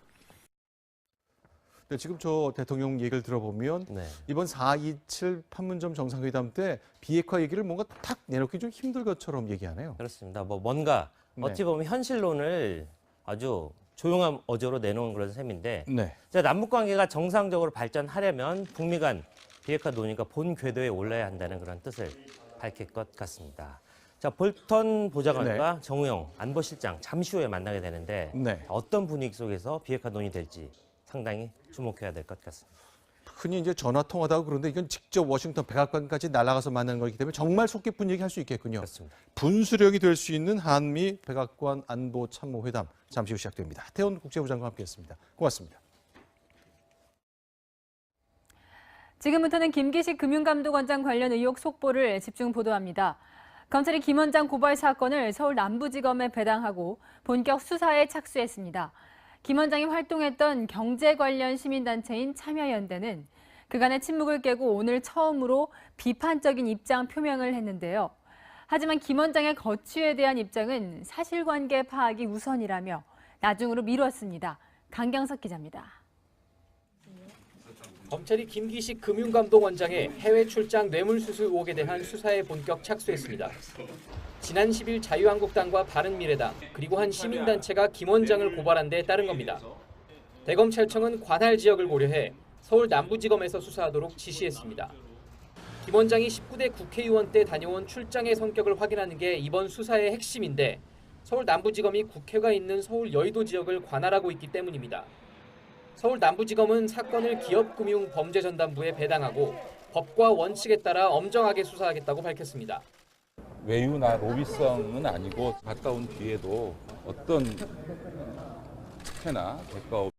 Speaker 1: 네, 지금 저 대통령 얘기를 들어보면 이번 4.27 판문점 정상회담 때 비핵화 얘기를 뭔가 탁 내놓기 좀 힘들 것처럼 얘기하네요.
Speaker 20: 그렇습니다. 뭔가 어찌 보면 현실론을 아주 조용한 어조로 내놓은 그런 셈인데, 자, 남북 관계가 정상적으로 발전하려면 북미 간 비핵화 논의가 본 궤도에 올라야 한다는 그런 뜻을 밝힐 것 같습니다. 자, 볼턴 보좌관과 정우영 안보실장 잠시 후에 만나게 되는데 어떤 분위기 속에서 비핵화 논의될지 상당히 주목해야 될 것 같습니다.
Speaker 1: 흔히 이제 전화 통화다고 그런데 이건 직접 워싱턴 백악관까지 날아가서 만나는 거기 때문에 정말 속 깊은 얘기 할 수 있겠군요.
Speaker 20: 그렇습니다.
Speaker 1: 분수령이 될 수 있는 한미 백악관 안보 참모회담 잠시 후 시작됩니다. 하태원 국제부 장관과 함께했습니다. 고맙습니다.
Speaker 2: 지금부터는 김기식 금융감독원장 관련 의혹 속보를 집중 보도합니다. 검찰이 김 원장 고발 사건을 서울 남부지검에 배당하고 본격 수사에 착수했습니다. 김 원장이 활동했던 경제 관련 시민단체인 참여연대는 그간의 침묵을 깨고 오늘 처음으로 비판적인 입장 표명을 했는데요. 하지만 김 원장의 거취에 대한 입장은 사실관계 파악이 우선이라며 나중으로 미뤘습니다. 강경석 기자입니다.
Speaker 9: 검찰이 김기식 금융감독원장의 해외 출장 뇌물수수 의혹에 대한 수사에 본격 착수했습니다. 지난 10일 자유한국당과 바른미래당 그리고 한 시민단체가 김 원장을 고발한 데 따른 겁니다. 대검찰청은 관할 지역을 고려해 서울 남부지검에서 수사하도록 지시했습니다. 김 원장이 19대 국회의원 때 다녀온 출장의 성격을 확인하는 게 이번 수사의 핵심인데 서울 남부지검이 국회가 있는 서울 여의도 지역을 관할하고 있기 때문입니다. 서울 남부지검은 사건을 기업금융범죄전담부에 배당하고 법과 원칙에 따라 엄정하게 수사하겠다고 밝혔습니다.
Speaker 11: 외유나 로비성은 아니고 가까운 뒤에도 어떤 특혜나 대가